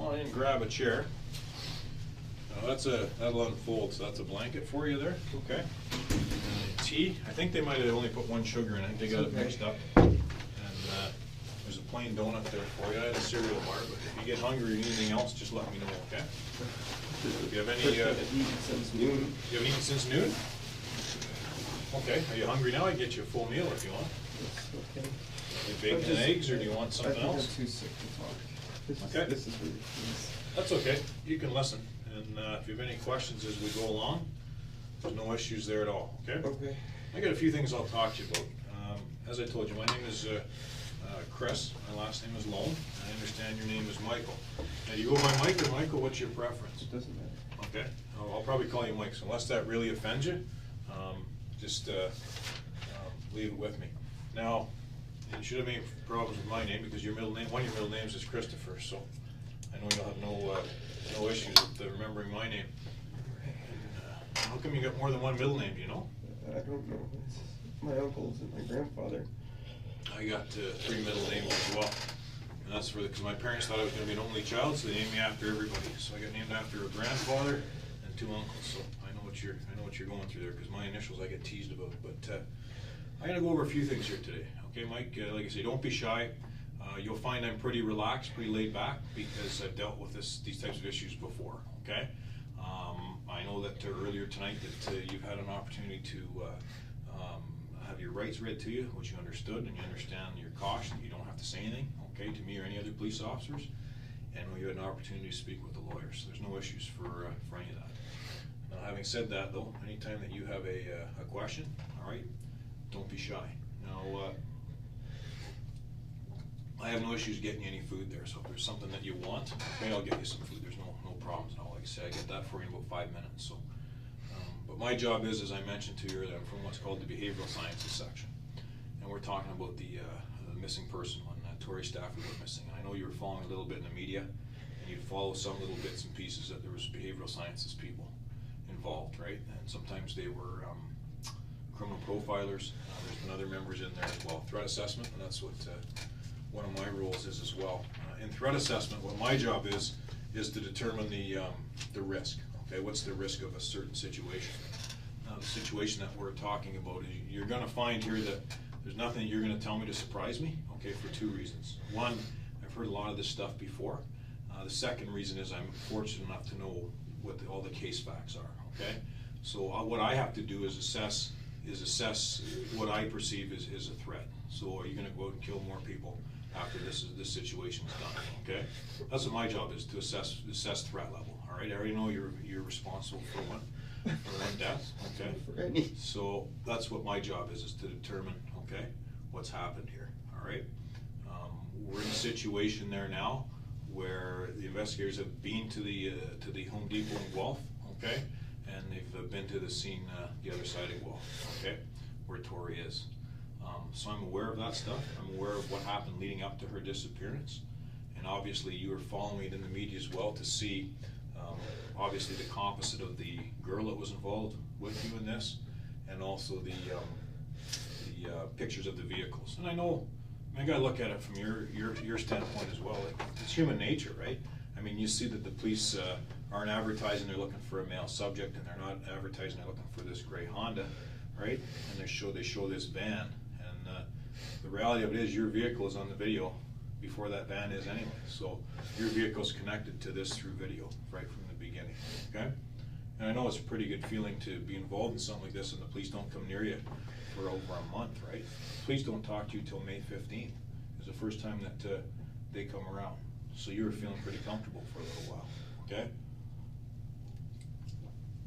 on in and grab a chair. Now that'll unfold, so that's a blanket for you there, okay? Tea, I think they might have only put one sugar in, I think they got it mixed up. And there's a plain donut there for you. I had a cereal bar, but if you get hungry or anything else, just let me know, okay? Do you have any, you haven't eaten since noon? Okay, are you hungry now? I can get you a full meal if you want. Okay. Bacon and eggs, or do you want something else? I'm too sick to talk. Okay. This is ridiculous. That's okay. You can listen. And if you have any questions as we go along, there's no issues there at all, okay? Okay. I got a few things I'll talk to you about. As I told you, my name is Chris. My last name is Lone. I understand your name is Michael. Now, do you go by Mike or Michael? What's your preference? It doesn't matter. Okay. I'll probably call you Mike, so unless that really offends you, just leave it with me. Now, you should have any problems with my name because your middle name, one of your middle names is Christopher, so I know you'll have no issues with remembering my name. And, how come you got more than one middle name, do you know? I don't know. It's my uncles and my grandfather. I got 3 middle names as well. And that's because my parents thought I was going to be an only child, so they named me after everybody. So I got named after a grandfather and 2 uncles. So I know what you're going through there because my initials I get teased about. But I'm going to go over a few things here today. Okay, Mike, like I say, don't be shy. You'll find I'm pretty relaxed, pretty laid back because I've dealt with these types of issues before, okay? I know that earlier tonight that you've had an opportunity to have your rights read to you, which you understood, and you understand your caution. You don't have to say anything, okay, to me or any other police officers. And you had an opportunity to speak with the lawyers. So there's no issues for any of that. Now, having said that, though, anytime that you have a question, all right, don't be shy. Now, I have no issues getting you any food there, so if there's something that you want, okay, I'll get you some food. There's no problems at all. Like I say, I get that for you in about 5 minutes. So, but my job is, as I mentioned to you earlier, I'm from what's called the behavioral sciences section, and we're talking about the missing person when Tori Stafford went missing. And I know you were following a little bit in the media, and you'd follow some little bits and pieces that there was behavioral sciences people involved, right? And sometimes they were criminal profilers. There's been other members in there as well. Threat assessment, and that's what one of my roles is as well. In threat assessment, what my job is to determine the risk. Okay, what's the risk of a certain situation? Now, the situation that we're talking about, you're going to find here that there's nothing you're going to tell me to surprise me. Okay, for 2 reasons. One, I've heard a lot of this stuff before. The second reason is I'm fortunate enough to know what all the case facts are. Okay, so what I have to do is assess what I perceive is a threat. So are you going to go out and kill more people after this situation's done? Okay, that's what my job is, to assess threat level. All right, I already know you're responsible for one death. Okay, so that's what my job is to determine, okay, what's happened here. All right, we're in a situation there now where the investigators have been to the Home Depot in Guelph. Okay, and they've been to the scene the other side of Guelph. Okay, where Tori is. So I'm aware of that stuff. I'm aware of what happened leading up to her disappearance. And obviously you were following it in the media as well to see, obviously, the composite of the girl that was involved with you in this, and also the pictures of the vehicles. And I know, I gotta look at it from your standpoint as well. Like, it's human nature, right? I mean, you see that the police aren't advertising they're looking for a male subject, and they're not advertising they're looking for this gray Honda, right? And they show this van. The reality of it is your vehicle is on the video before that van is anyway. So your vehicle's connected to this through video right from the beginning, okay? And I know it's a pretty good feeling to be involved in something like this and the police don't come near you for over a month, right? Police don't talk to you till May 15th. It's the first time that they come around. So you were feeling pretty comfortable for a little while, okay?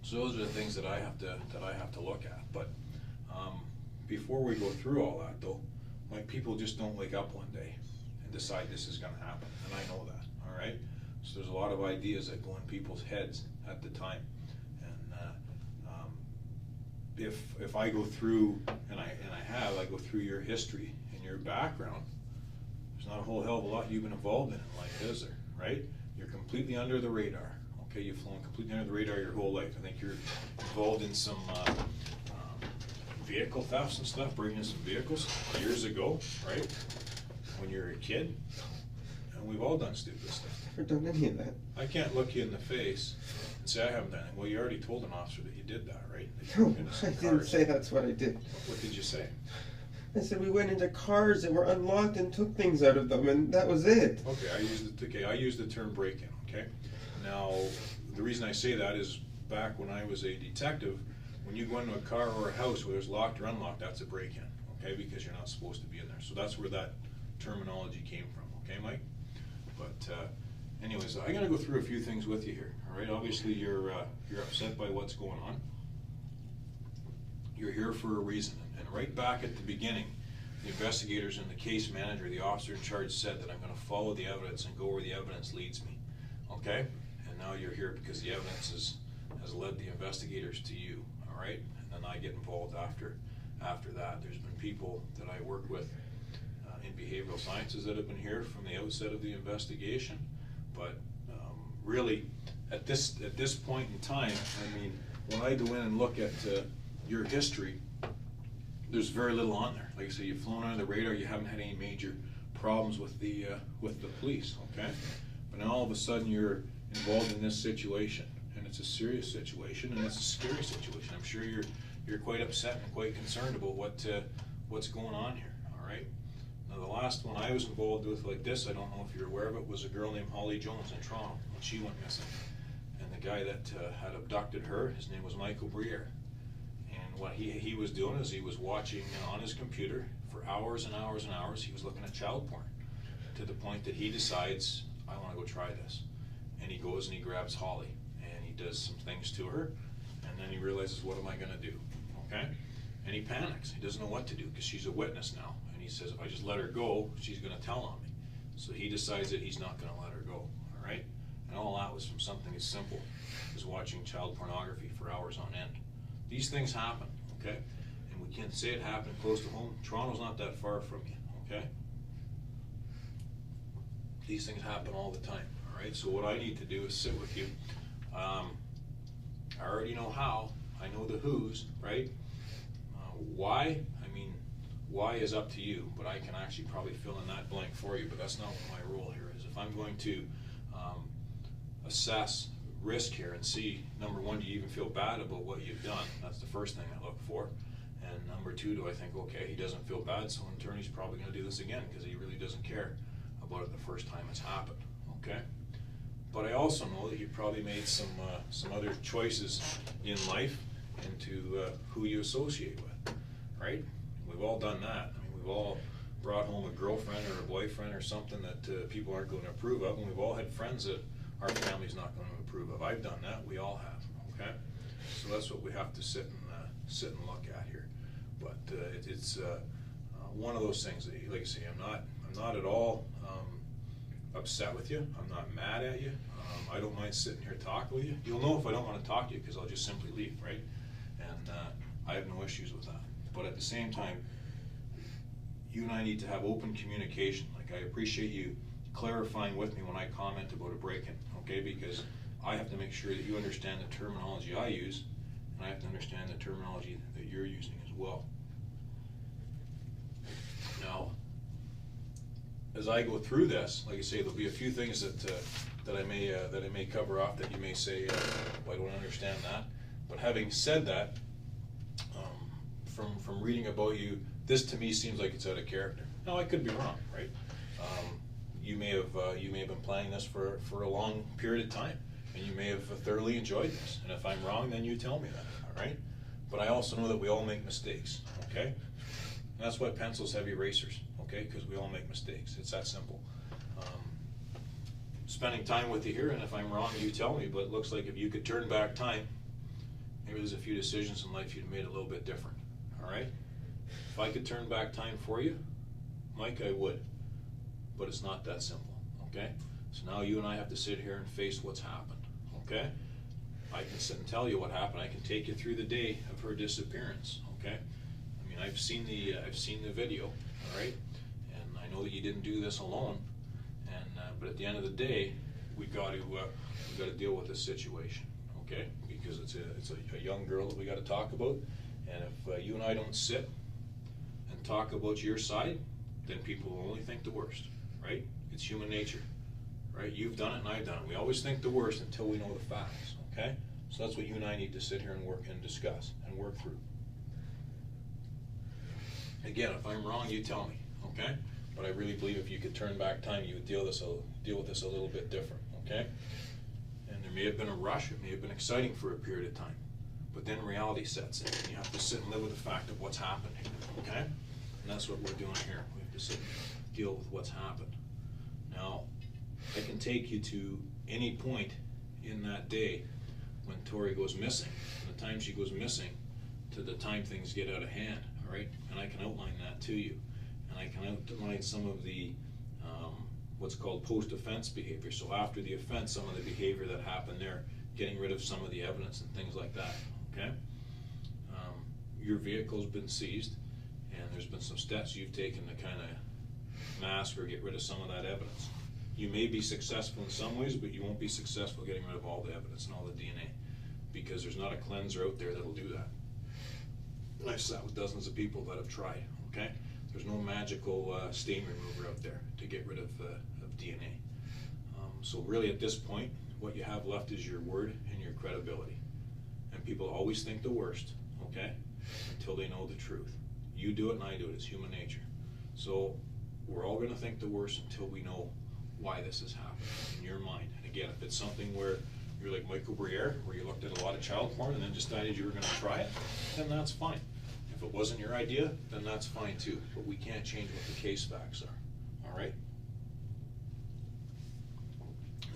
So those are the things that I have to look at. But before we go through all that, though, like, people just don't wake up one day and decide this is going to happen, and I know that. All right. So there's a lot of ideas that go in people's heads at the time, and if I go through, and I go through your history and your background, there's not a whole hell of a lot you've been involved in life, is there? Right? You're completely under the radar. Okay, you've flown completely under the radar your whole life. I think you're involved in some vehicle thefts and stuff, bringing in some vehicles years ago, right? When you were a kid. And and we've all done stupid stuff. Never done any of that. I can't look you in the face and say I haven't done it. Well, you already told an officer that you did that, right? That you No, went into some I didn't cars. say that's what I did. What did you say? I said we went into cars that were unlocked and took things out of them, and that was it. Okay, I used the term break-in, okay? Now, the reason I say that is back when I was a detective, when you go into a car or a house where there's locked or unlocked, that's a break-in, okay? Because you're not supposed to be in there. So that's where that terminology came from, okay, Mike? But anyways, I'm gonna go through a few things with you here, all right? Obviously, you're upset by what's going on. You're here for a reason. And right back at the beginning, the investigators and the case manager, the officer in charge, said that I'm gonna follow the evidence and go where the evidence leads me, okay? And now you're here because the evidence has led the investigators to you, all right? And then I get involved after that. There's been people that I work with in behavioral sciences that have been here from the outset of the investigation, but really, at this point in time, I mean, when I go in and look at your history, there's very little on there. Like I say, you've flown under the radar. You haven't had any major problems with the police, okay? But now all of a sudden you're involved in this situation, and it's a serious situation, and it's a scary situation. I'm sure you're quite upset and quite concerned about what's going on here. All right. Now the last one I was involved with like this, I don't know if you're aware of it, was a girl named Holly Jones in Toronto when she went missing, and the guy that had abducted her, his name was Michael Briere. And what he was doing is he was watching on his computer for hours and hours and hours. He was looking at child porn to the point that he decides, I want to go try this. And he goes and he grabs Holly and he does some things to her, and then he realizes, what am I going to do? Okay? And he panics. He doesn't know what to do because she's a witness now. And he says, if I just let her go, she's going to tell on me. So he decides that he's not going to let her go. All right? And all that was from something as simple as watching child pornography for hours on end. These things happen, okay? And we can't say it happened close to home. Toronto's not that far from you, okay? These things happen all the time, all right? So what I need to do is sit with you. I already know how. I know the who's, right? Why? I mean, why is up to you, but I can actually probably fill in that blank for you, but that's not what my role here is. If I'm going to assess risk here and see, number one, do you even feel bad about what you've done? That's the first thing I look for. And number two, do I think, okay, he doesn't feel bad, so in turn he's probably going to do this again because he really doesn't care about it the first time it's happened, okay? But I also know that you probably made some other choices in life into who you associate with, right? We've all done that. I mean, we've all brought home a girlfriend or a boyfriend or something that people aren't going to approve of, and we've all had friends that our family's not going to approve of. I've done that. We all have. Okay, so that's what we have to sit and look at here. But it's one of those things that, like I say, I'm not at all upset with you. I'm not mad at you. I don't mind sitting here talking with you. You'll know if I don't want to talk to you because I'll just simply leave, right? And I have no issues with that. But at the same time, you and I need to have open communication. Like, I appreciate you clarifying with me when I comment about a break-in, okay? Because I have to make sure that you understand the terminology I use, and I have to understand the terminology that you're using as well. Now, as I go through this, like I say, there'll be a few things that I may cover off that you may say, well, I don't understand that. But having said that, from reading about you, this to me seems like it's out of character. Now, I could be wrong, right? You may have been planning this for a long period of time, and you may have thoroughly enjoyed this. And if I'm wrong, then you tell me that, all right? But I also know that we all make mistakes, okay? And that's why pencils have erasers, okay? Because we all make mistakes. It's that simple. Spending time with you here, and if I'm wrong, you tell me. But it looks like if you could turn back time, maybe there's a few decisions in life you'd made a little bit different, all right? If I could turn back time for you, Mike, I would. But it's not that simple, okay? So now you and I have to sit here and face what's happened, okay? I can sit and tell you what happened. I can take you through the day of her disappearance, okay? I mean, I've seen the video, all right? And I know that you didn't do this alone. And but at the end of the day, we got to deal with this situation, okay? Because it's a young girl that we got to talk about. And if you and I don't sit and talk about your side, then people will only think the worst, right? It's human nature. right? You've done it and I've done it. We always think the worst until we know the facts, okay? So that's what you and I need to sit here and work and discuss and work through. Again, if I'm wrong, you tell me, okay? But I really believe if you could turn back time, you would deal with this a little bit different, okay? And there may have been a rush, it may have been exciting for a period of time, but then reality sets in, and you have to sit and live with the fact of what's happened here, okay? And that's what we're doing here. We have to sit and deal with what's happened. Now, I can take you to any point in that day when Tori goes missing, from the time she goes missing to the time things get out of hand, all right? And I can outline that to you. And I can outline some of the what's called post-offense behavior. So after the offense, some of the behavior that happened there, getting rid of some of the evidence and things like that, okay? Your vehicle's been seized, and there's been some steps you've taken to kind of mask or get rid of some of that evidence. You may be successful in some ways, but you won't be successful getting rid of all the evidence and all the DNA, because there's not a cleanser out there that'll do that. And I've sat with dozens of people that have tried, okay? There's no magical stain remover out there to get rid of DNA. So really at this point, what you have left is your word and your credibility. And people always think the worst, okay, until they know the truth. You do it and I do it, it's human nature. So we're all gonna think the worst until we know why this has happened in your mind. And again, if it's something where you're like Michael Briere, where you looked at a lot of child porn and then decided you were gonna try it, then that's fine. If it wasn't your idea, then that's fine too. But we can't change what the case facts are, all right?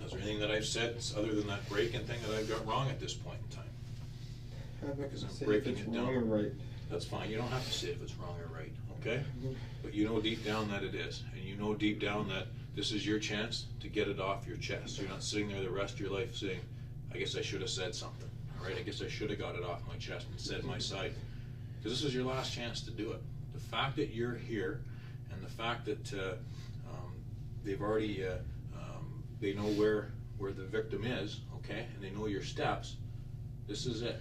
Is there anything that I've said other than that break-in thing that I've got wrong at this point in time? Because I'm breaking it down. Wrong or right. That's fine, you don't have to say if it's wrong or right, okay? But you know deep down that it is, and you know deep down that this is your chance to get it off your chest. So you're not sitting there the rest of your life saying, I guess I should have said something, all right? I guess I should have got it off my chest and said my side. Because this is your last chance to do it. The fact that you're here, and the fact that they've already, they know where the victim is, okay, and they know your steps, this is it.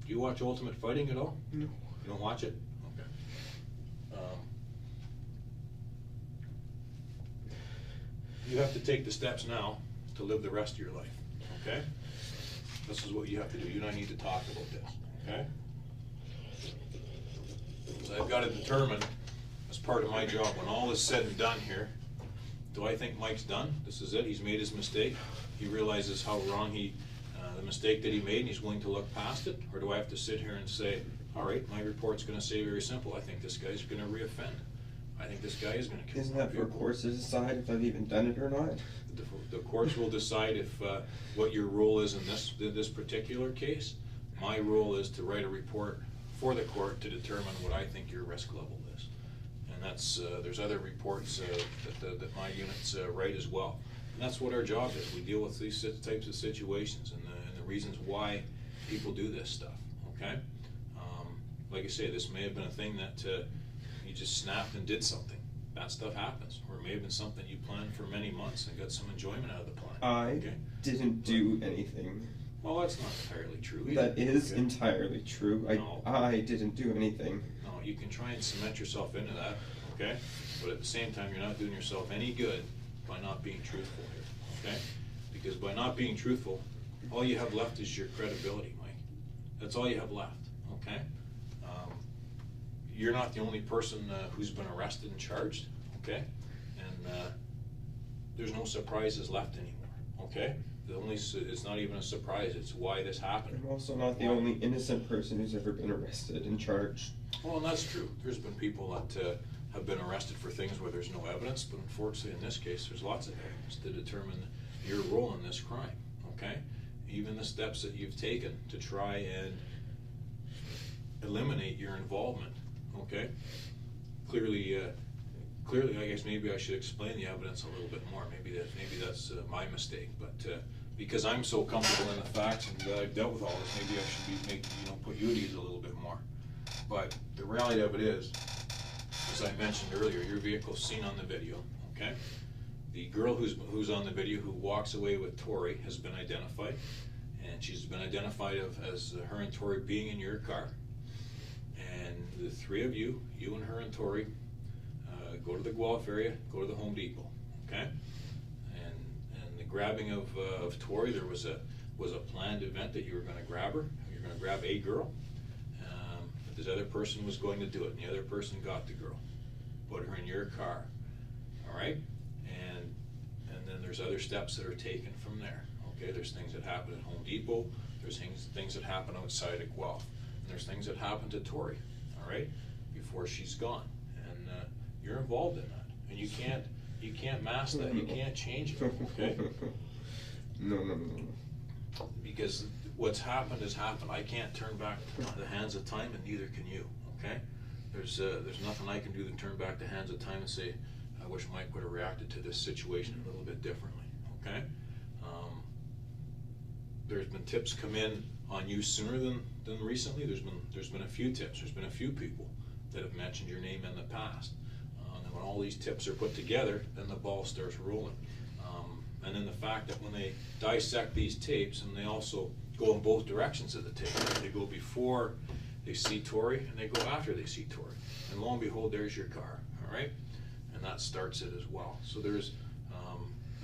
Do you watch Ultimate Fighting at all? No. You don't watch it? Okay. You have to take the steps now to live the rest of your life, okay? This is what you have to do. You and I need to talk about this, okay? So I've got to determine, as part of my job, when all is said and done here, do I think Mike's done? This is it, he's made his mistake, he realizes how wrong the mistake that he made, and he's willing to look past it? Or do I have to sit here and say, all right, my report's gonna say very simple, I think this guy's gonna reoffend. I think this guy is gonna kill. Isn't that for courts to decide if I've even done it or not? The courts will decide if what your role is in this particular case. My role is to write a report for the court to determine what I think your risk level is. And that's, there's other reports that my units write as well. And that's what our job is. We deal with these types of situations and the reasons why people do this stuff, okay? Like I say, this may have been a thing that you just snapped and did something. That stuff happens. Or it may have been something you planned for many months and got some enjoyment out of the plan. I didn't do anything. Well, that's not entirely true either. That is entirely true. No. I didn't do anything. No, you can try and cement yourself into that, okay? But at the same time, you're not doing yourself any good by not being truthful here, okay? Because by not being truthful, all you have left is your credibility, Mike. That's all you have left, okay? You're not the only person who's been arrested and charged, okay? And there's no surprises left anymore, okay? It's not even a surprise, it's why this happened. I'm also not the only innocent person who's ever been arrested and charged. Well, and that's true. There's been people that have been arrested for things where there's no evidence, but unfortunately in this case, there's lots of evidence to determine your role in this crime, okay? Even the steps that you've taken to try and eliminate your involvement, okay? Clearly, I guess maybe I should explain the evidence a little bit more. Maybe that's my mistake. But because I'm so comfortable in the facts and I've dealt with all this, maybe I should put you at ease a little bit more. But the reality of it is, as I mentioned earlier, your vehicle's seen on the video. Okay, the girl who's on the video who walks away with Tori has been identified, and she's been identified as her and Tori being in your car. And the three of you and her and Tori, go to the Guelph area, go to the Home Depot, okay? grabbing of Tori, there was a planned event that you were going to grab her. You're going to grab a girl. But this other person was going to do it, and the other person got the girl, put her in your car. All right, and then there's other steps that are taken from there. Okay, there's things that happen at Home Depot. There's things that happen outside at Guelph. And there's things that happen to Tori. All right, before she's gone, and you're involved in that, and you can't mask that. You can't change it. Okay. No. Because what's happened has happened. I can't turn back the hands of time, and neither can you. Okay. There's nothing I can do to turn back the hands of time and say, I wish Mike would have reacted to this situation a little bit differently. Okay. There's been tips come in on you sooner than recently. There's been a few tips. There's been a few people that have mentioned your name in the past. And when all these tips are put together, then the ball starts rolling. And then the fact that when they dissect these tapes, and they also go in both directions of the tape. They go before they see Tori, and they go after they see Tori. And lo and behold, there's your car. All right, and that starts it as well. So there's,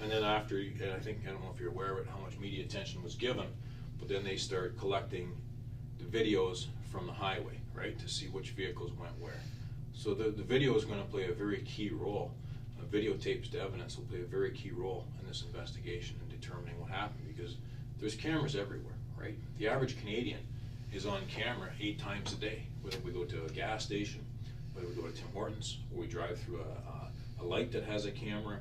and then after, and I don't know if you're aware of it, how much media attention was given, but then they start collecting the videos from the highway, right, to see which vehicles went where. So the video is going to play a very key role. Videotapes to evidence will play a very key role in this investigation in determining what happened, because there's cameras everywhere, right? The average Canadian is on camera 8 times a day, whether we go to a gas station, whether we go to Tim Hortons, or we drive through a light that has a camera.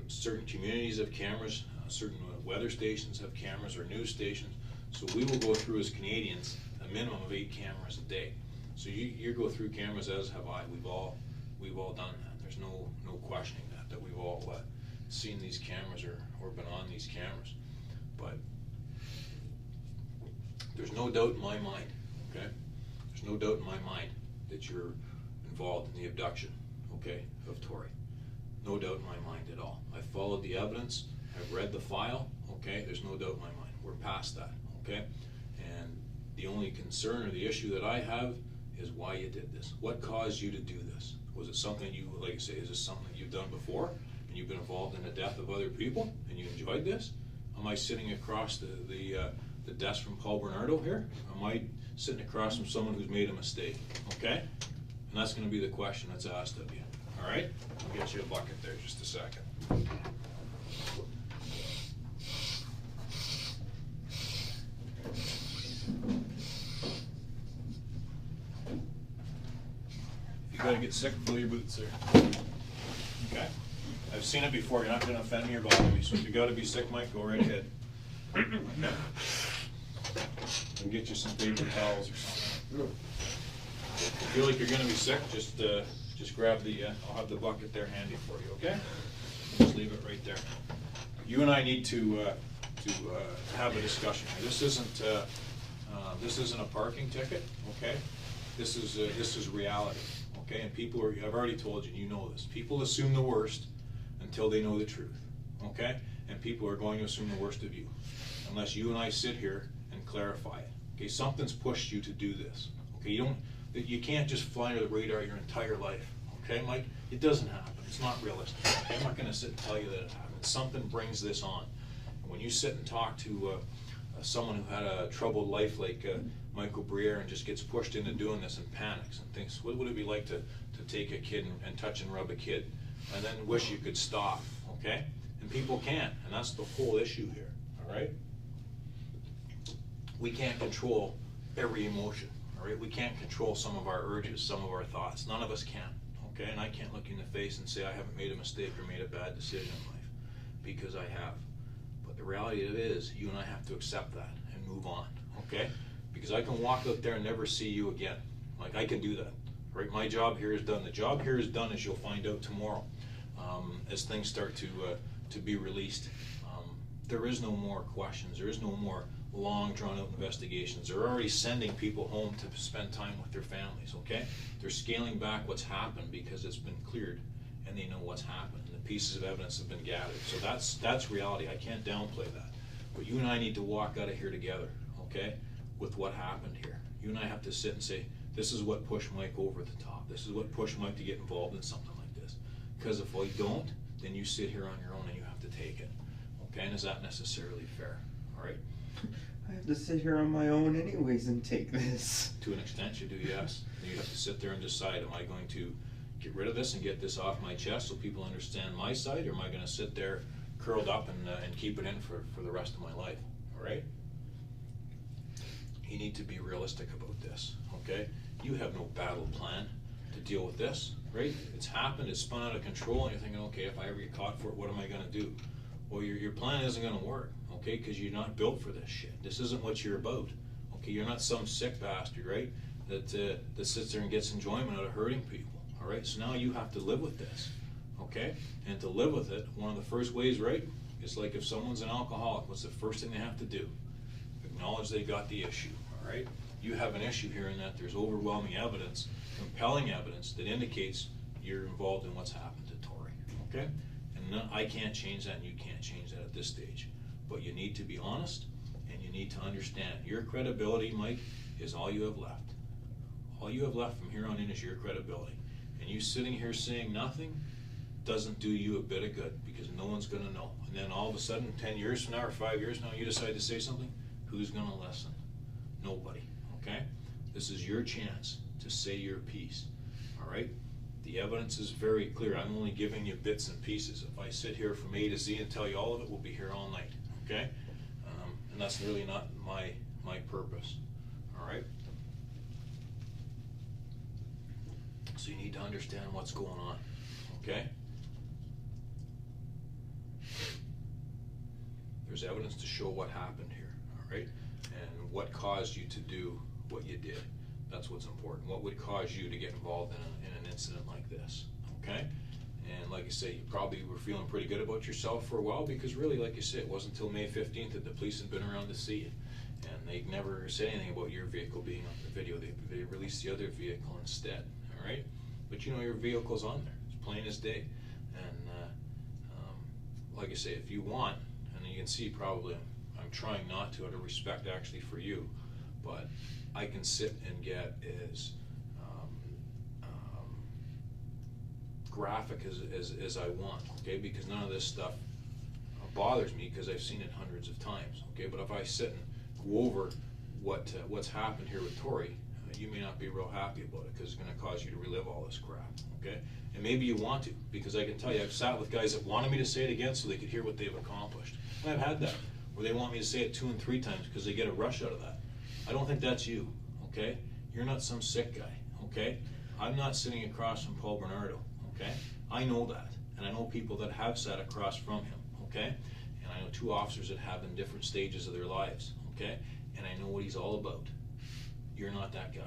Certain communities have cameras, certain weather stations have cameras, or news stations. So we will go through as Canadians a minimum of 8 cameras a day. So you go through cameras, as have I. We've all done that. There's no questioning that we've all seen these cameras or been on these cameras. But there's no doubt in my mind, okay? There's no doubt in my mind that you're involved in the abduction, okay, of Tori. No doubt in my mind at all. I've followed the evidence. I've read the file, okay? There's no doubt in my mind. We're past that, okay? And the only concern or the issue that I have is why you did this. What caused you to do this? Was it something you, like I say, is this something you've done before and you've been involved in the death of other people and you enjoyed this? Am I sitting across the desk from Paul Bernardo here? Am I sitting across from someone who's made a mistake? Okay? And that's going to be the question that's asked of you. All right? I'll get you a bucket there just a second. You gotta get sick, fill your boots there. Okay? I've seen it before. You're not gonna offend me or bother me. So if you gotta be sick, Mike, go right ahead. Okay? I'll get you some paper towels or something. If you feel like you're gonna be sick, just grab the, I'll have the bucket there handy for you, okay? Just leave it right there. You and I need to have a discussion here. This isn't a parking ticket, okay? This is reality, okay? And people are, I've already told you, you know this. People assume the worst until they know the truth, okay? And people are going to assume the worst of you unless you and I sit here and clarify it. Okay, something's pushed you to do this. Okay, you can't just fly under the radar your entire life. Okay, Mike? It doesn't happen. It's not realistic. Okay? I'm not going to sit and tell you that it happens. Something brings this on. When you sit and talk to someone who had a troubled life like Michael Briere and just gets pushed into doing this and panics and thinks, what would it be like to take a kid and touch and rub a kid and then wish you could stop, okay? And people can't, and that's the whole issue here, all right? We can't control every emotion, all right? We can't control some of our urges, some of our thoughts. None of us can, okay? And I can't look you in the face and say I haven't made a mistake or made a bad decision in life, because I have. But the reality of it is, you and I have to accept that and move on, okay? Because I can walk out there and never see you again. Like, I can do that, right? My job here is done. The job here is done, as you'll find out tomorrow, as things start to be released. There is no more questions. There is no more long, drawn-out investigations. They're already sending people home to spend time with their families, okay? They're scaling back what's happened because it's been cleared, and they know what's happened. The pieces of evidence have been gathered. So that's reality. I can't downplay that. But you and I need to walk out of here together, okay, with what happened here. You and I have to sit and say, this is what pushed Mike over the top. This is what pushed Mike to get involved in something like this. Because if we don't, then you sit here on your own and you have to take it, Okay, and is that necessarily fair? All right? I have to sit here on my own anyways and take this. To an extent you do, yes. You have to sit there and decide, am I going to get rid of this and get this off my chest so people understand my side, or am I going to sit there curled up and keep it in for the rest of my life? All right? You need to be realistic about this, okay? You have no battle plan to deal with this, right? It's happened, it's spun out of control, and you're thinking, okay, if I ever get caught for it, what am I going to do? Well, your plan isn't going to work, okay? Because you're not built for this shit. This isn't what you're about, okay? You're not some sick bastard, right? That sits there and gets enjoyment out of hurting people, all right? So now you have to live with this, okay? And to live with it, one of the first ways, right, is like if someone's an alcoholic, what's the first thing they have to do? Acknowledge they got the issue, all right? You have an issue here in that there's overwhelming evidence, compelling evidence that indicates you're involved in what's happened to Tori, okay? And I can't change that and you can't change that at this stage. But you need to be honest and you need to understand your credibility, Mike, is all you have left. All you have left from here on in is your credibility. And you sitting here saying nothing doesn't do you a bit of good because no one's going to know. And then all of a sudden, 10 years from now or 5 years from now, you decide to say something, who's going to listen? Nobody, okay? This is your chance to say your piece, all right? The evidence is very clear. I'm only giving you bits and pieces. If I sit here from A to Z and tell you all of it, we'll be here all night, okay? And that's really not my purpose, all right? So you need to understand what's going on, okay? There's evidence to show what happened here, all right? And what caused you to do what you did. That's what's important. What would cause you to get involved in an incident like this, okay? And like I say, you probably were feeling pretty good about yourself for a while because really, like you say, it wasn't until May 15th that the police had been around to see you. And they never said anything about your vehicle being on the video. They released the other vehicle instead, all right? But you know your vehicle's on there. It's plain as day. And like I say, if you want, and you can see probably I'm trying not to out of respect actually for you, but I can sit and get as graphic as I want, okay? Because none of this stuff bothers me because I've seen it hundreds of times, okay? But if I sit and go over what's happened here with Tori, you may not be real happy about it because it's going to cause you to relive all this crap, okay? And maybe you want to, because I can tell you I've sat with guys that wanted me to say it again so they could hear what they've accomplished. And I've had that, where they want me to say it 2 and 3 times because they get a rush out of that. I don't think that's you, okay? You're not some sick guy, okay? I'm not sitting across from Paul Bernardo, okay? I know that, and I know people that have sat across from him, okay? And I know 2 officers that have in different stages of their lives, okay? And I know what he's all about. You're not that guy,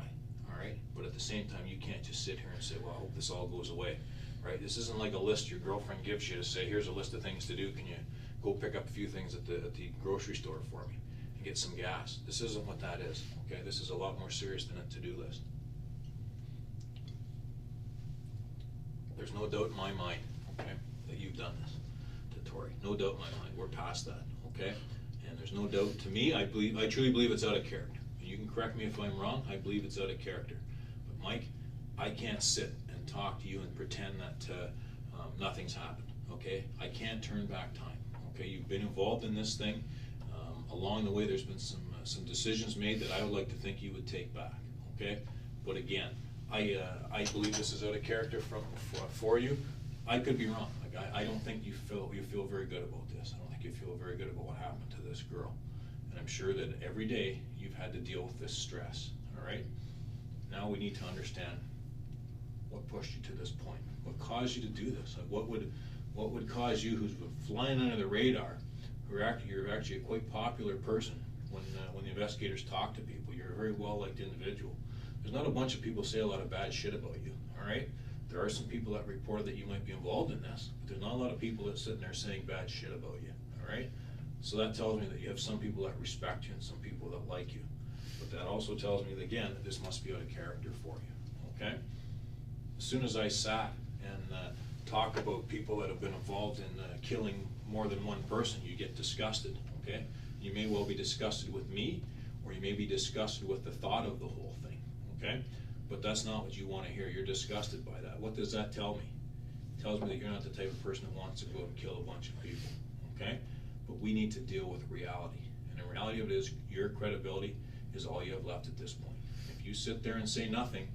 all right? But at the same time, you can't just sit here and say, well, I hope this all goes away, right? This isn't like a list your girlfriend gives you to say, here's a list of things to do. Can you go pick up a few things at the grocery store for me and get some gas? This isn't what that is, okay? This is a lot more serious than a to-do list. There's no doubt in my mind, okay, that you've done this to Tori. No doubt in my mind. We're past that, okay? And there's no doubt to me. I truly believe it's out of character. You can correct me if I'm wrong. I believe it's out of character. But Mike, I can't sit and talk to you and pretend that nothing's happened, okay? I can't turn back time, okay? You've been involved in this thing. Along the way, there's been some decisions made that I would like to think you would take back, okay? But again, I believe this is out of character for you. I could be wrong. Like I don't think you feel very good about this. I don't think you feel very good about what happened to this girl. And I'm sure that every day you've had to deal with this stress, all right? Now we need to understand what pushed you to this point. What caused you to do this? Like what would cause you, who's flying under the radar, you're actually a quite popular person when the investigators talk to people. You're a very well-liked individual. There's not a bunch of people say a lot of bad shit about you, all right? There are some people that report that you might be involved in this, but there's not a lot of people that sitting there saying bad shit about you, all right? So that tells me that you have some people that respect you and some people that like you. But that also tells me, again, that this must be out of character for you, okay? As soon as I sat and talk about people that have been involved in killing more than one person, you get disgusted, okay? You may well be disgusted with me, or you may be disgusted with the thought of the whole thing, okay? But that's not what you want to hear. You're disgusted by that. What does that tell me? It tells me that you're not the type of person that wants to go out and kill a bunch of people, okay? but we need to deal with reality. And the reality of it is, your credibility is all you have left at this point. If you sit there and say nothing,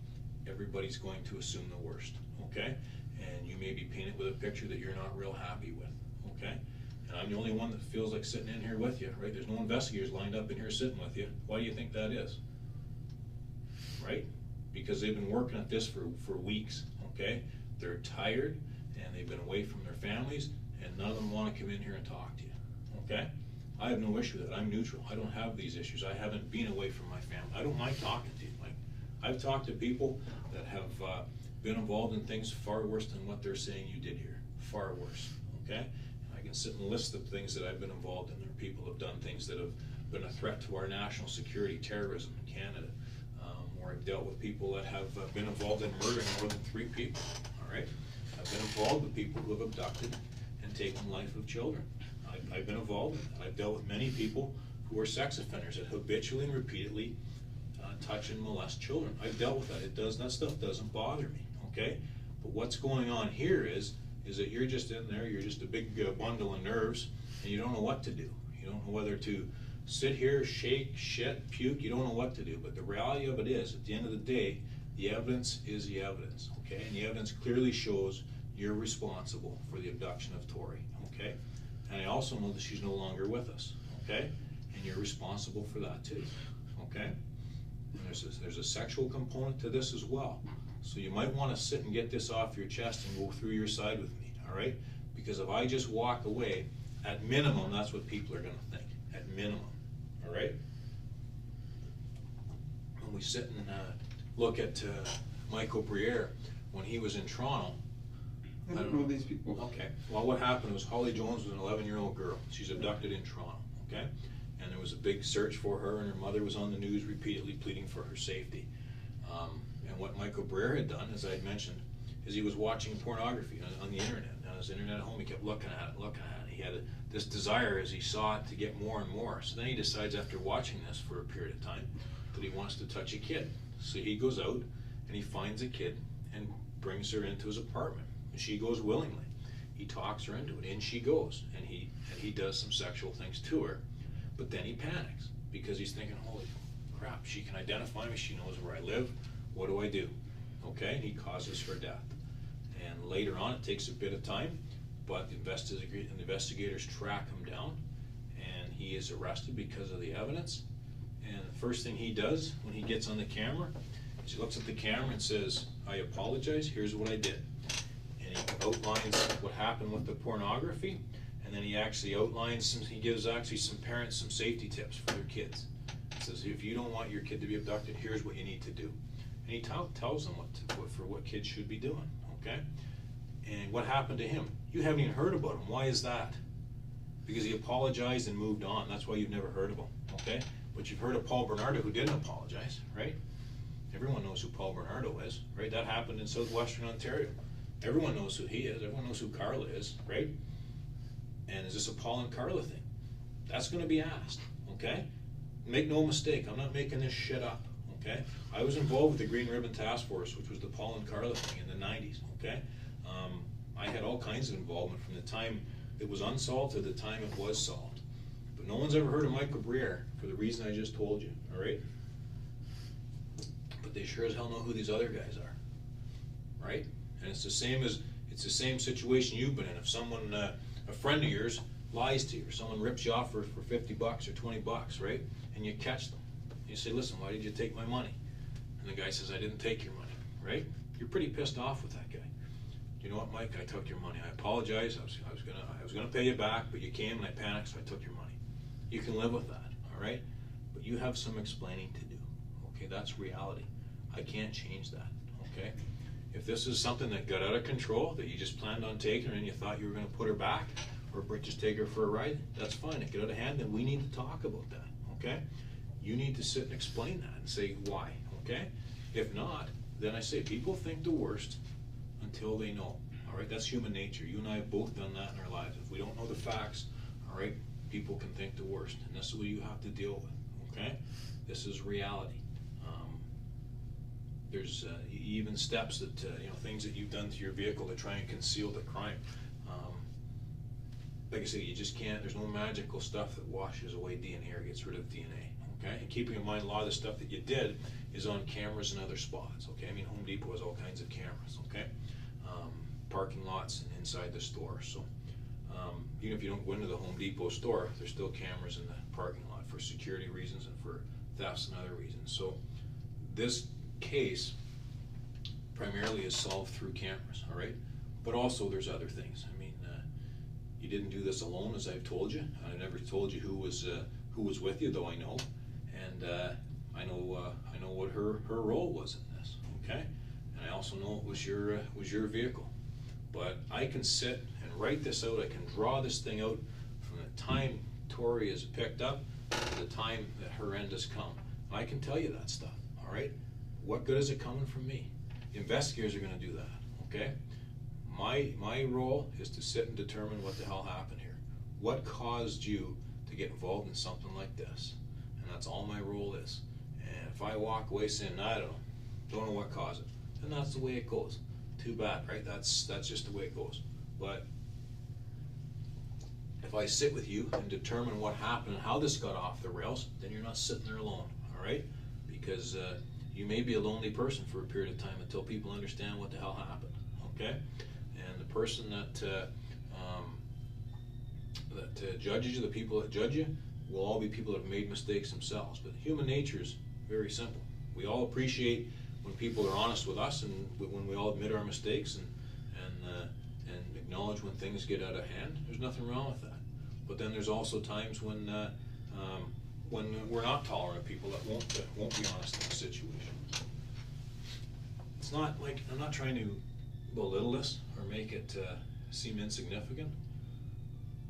everybody's going to assume the worst, okay? And you may be painted with a picture that you're not real happy with, okay? And I'm the only one that feels like sitting in here with you, right? There's no investigators lined up in here sitting with you. Why do you think that is? Right? Because they've been working at this for weeks, okay? They're tired, and they've been away from their families, and none of them want to come in here and talk to you, okay? I have no issue with that. I'm neutral. I don't have these issues. I haven't been away from my family. I don't mind talking to you. Like, I've talked to people that have been involved in things far worse than what they're saying you did here. Far worse, okay? I can sit and list the things that I've been involved in. There are people who have done things that have been a threat to our national security, terrorism in Canada. Or I've dealt with people that have been involved in murdering more than 3 people, all right? I've been involved with people who have abducted and taken the life of children. I've been involved in that. I've dealt with many people who are sex offenders that habitually and repeatedly touch and molest children. I've dealt with that. That stuff doesn't bother me, okay? But what's going on here is that you're just in there, you're just a big bundle of nerves, and you don't know what to do. You don't know whether to sit here, shake, shit, puke, you don't know what to do. But the reality of it is, at the end of the day, the evidence is the evidence, okay? And the evidence clearly shows you're responsible for the abduction of Tori, okay? And I also know that she's no longer with us, okay? And you're responsible for that too, okay? And there's a sexual component to this as well. So you might want to sit and get this off your chest and go through your side with me, all right? Because if I just walk away, at minimum, that's what people are going to think, at minimum. All right. When we sit and look at Michael Briere when he was in Toronto. I don't know these people. Okay. Well, what happened was Holly Jones was an 11-year-old girl. She's abducted in Toronto. Okay. And there was a big search for her, and her mother was on the news repeatedly pleading for her safety. And what Michael Briere had done, as I had mentioned, is he was watching pornography on the internet. On his internet at home, he kept looking at it. He had this desire as he saw it to get more and more. So then he decides, after watching this for a period of time, that he wants to touch a kid. So he goes out and he finds a kid and brings her into his apartment. And she goes willingly. He talks her into it. In she goes. And he does some sexual things to her. But then he panics because he's thinking, holy crap, she can identify me. She knows where I live. What do I do? Okay, and he causes her death. And later on, it takes a bit of time, but the investigators track him down, and he is arrested because of the evidence. And the first thing he does when he gets on the camera is he looks at the camera and says, I apologize, here's what I did. And he outlines what happened with the pornography, and then he actually outlines, he gives actually some parents some safety tips for their kids. He says, if you don't want your kid to be abducted, here's what you need to do. And he tells them what kids should be doing, okay? And what happened to him? You haven't even heard about him. Why is that? Because he apologized and moved on. That's why you've never heard of him, okay? But you've heard of Paul Bernardo, who didn't apologize, right? Everyone knows who Paul Bernardo is, right? That happened in southwestern Ontario. Everyone knows who he is. Everyone knows who Carla is, right? And is this a Paul and Carla thing? That's going to be asked, okay? Make no mistake, I'm not making this shit up, okay? I was involved with the Green Ribbon Task Force, which was the Paul and Carla thing in the 90s, okay? I had all kinds of involvement from the time it was unsolved to the time it was solved. But no one's ever heard of Michael Briere for the reason I just told you, all right? But they sure as hell know who these other guys are, right? And it's the same situation you've been in. If someone, a friend of yours, lies to you, or someone rips you off for $50 or $20, right? And you catch them. You say, listen, why did you take my money? And the guy says, I didn't take your money, right? You're pretty pissed off with that guy. You know what, Mike? I took your money. I apologize. I was gonna pay you back, but you came and I panicked, so I took your money. You can live with that, all right? But you have some explaining to do. Okay, that's reality. I can't change that. Okay. If this is something that got out of control, that you just planned on taking her and you thought you were going to put her back, or just take her for a ride, that's fine. It got out of hand, then we need to talk about that. Okay. You need to sit and explain that and say why. Okay. If not, then I say people think the worst until they know. All right, that's human nature. You and I have both done that in our lives. If we don't know the facts, all right, people can think the worst, and this is what you have to deal with. Okay, this is reality. There's even steps that things that you've done to your vehicle to try and conceal the crime. like I say, you just can't, there's no magical stuff that washes away DNA or gets rid of DNA, okay? And keeping in mind, a lot of the stuff that you did is on cameras and other spots, okay? I mean, Home Depot has all kinds of cameras, okay? Parking lots and inside the store, so even if you don't go into the Home Depot store, there's still cameras in the parking lot for security reasons and for thefts and other reasons. So this case primarily is solved through cameras, all right? But also there's other things. I mean, you didn't do this alone, as I've told you. I never told you who was with you, though I know, and I know what her role was in this, okay? And I also know it was your vehicle. But I can sit and write this out. I can draw this thing out from the time Tori is picked up to the time that her end has come. And I can tell you that stuff, all right? What good is it coming from me? The investigators are going to do that, okay? My role is to sit and determine what the hell happened here. What caused you to get involved in something like this? And that's all my role is. And if I walk away saying, I don't know what caused it, then that's the way it goes. Too bad, right? That's just the way it goes. But if I sit with you and determine what happened and how this got off the rails, then you're not sitting there alone, all right? Because you may be a lonely person for a period of time until people understand what the hell happened, okay? And the person that judges you, the people that judge you, will all be people that have made mistakes themselves. But human nature is very simple. We all appreciate when people are honest with us, and when we all admit our mistakes and acknowledge when things get out of hand. There's nothing wrong with that. But then there's also times when we're not tolerant of people that won't be honest in a situation. It's not like I'm not trying to belittle this or make it seem insignificant.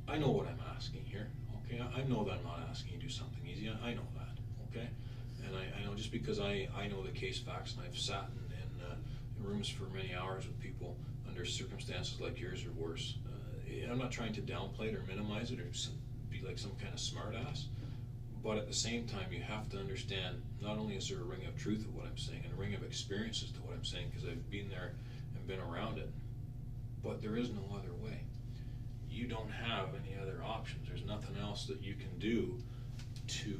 I know what I'm asking here. Okay, I know that I'm not asking you to do something easy. I know that. Okay. And I know just because I know the case facts, and I've sat in rooms for many hours with people under circumstances like yours or worse. I'm not trying to downplay it or minimize it or be like some kind of smart ass, but at the same time you have to understand not only is there a ring of truth of what I'm saying and a ring of experiences to what I'm saying because I've been there and been around it, but there is no other way. You don't have any other options. There's nothing else that you can do to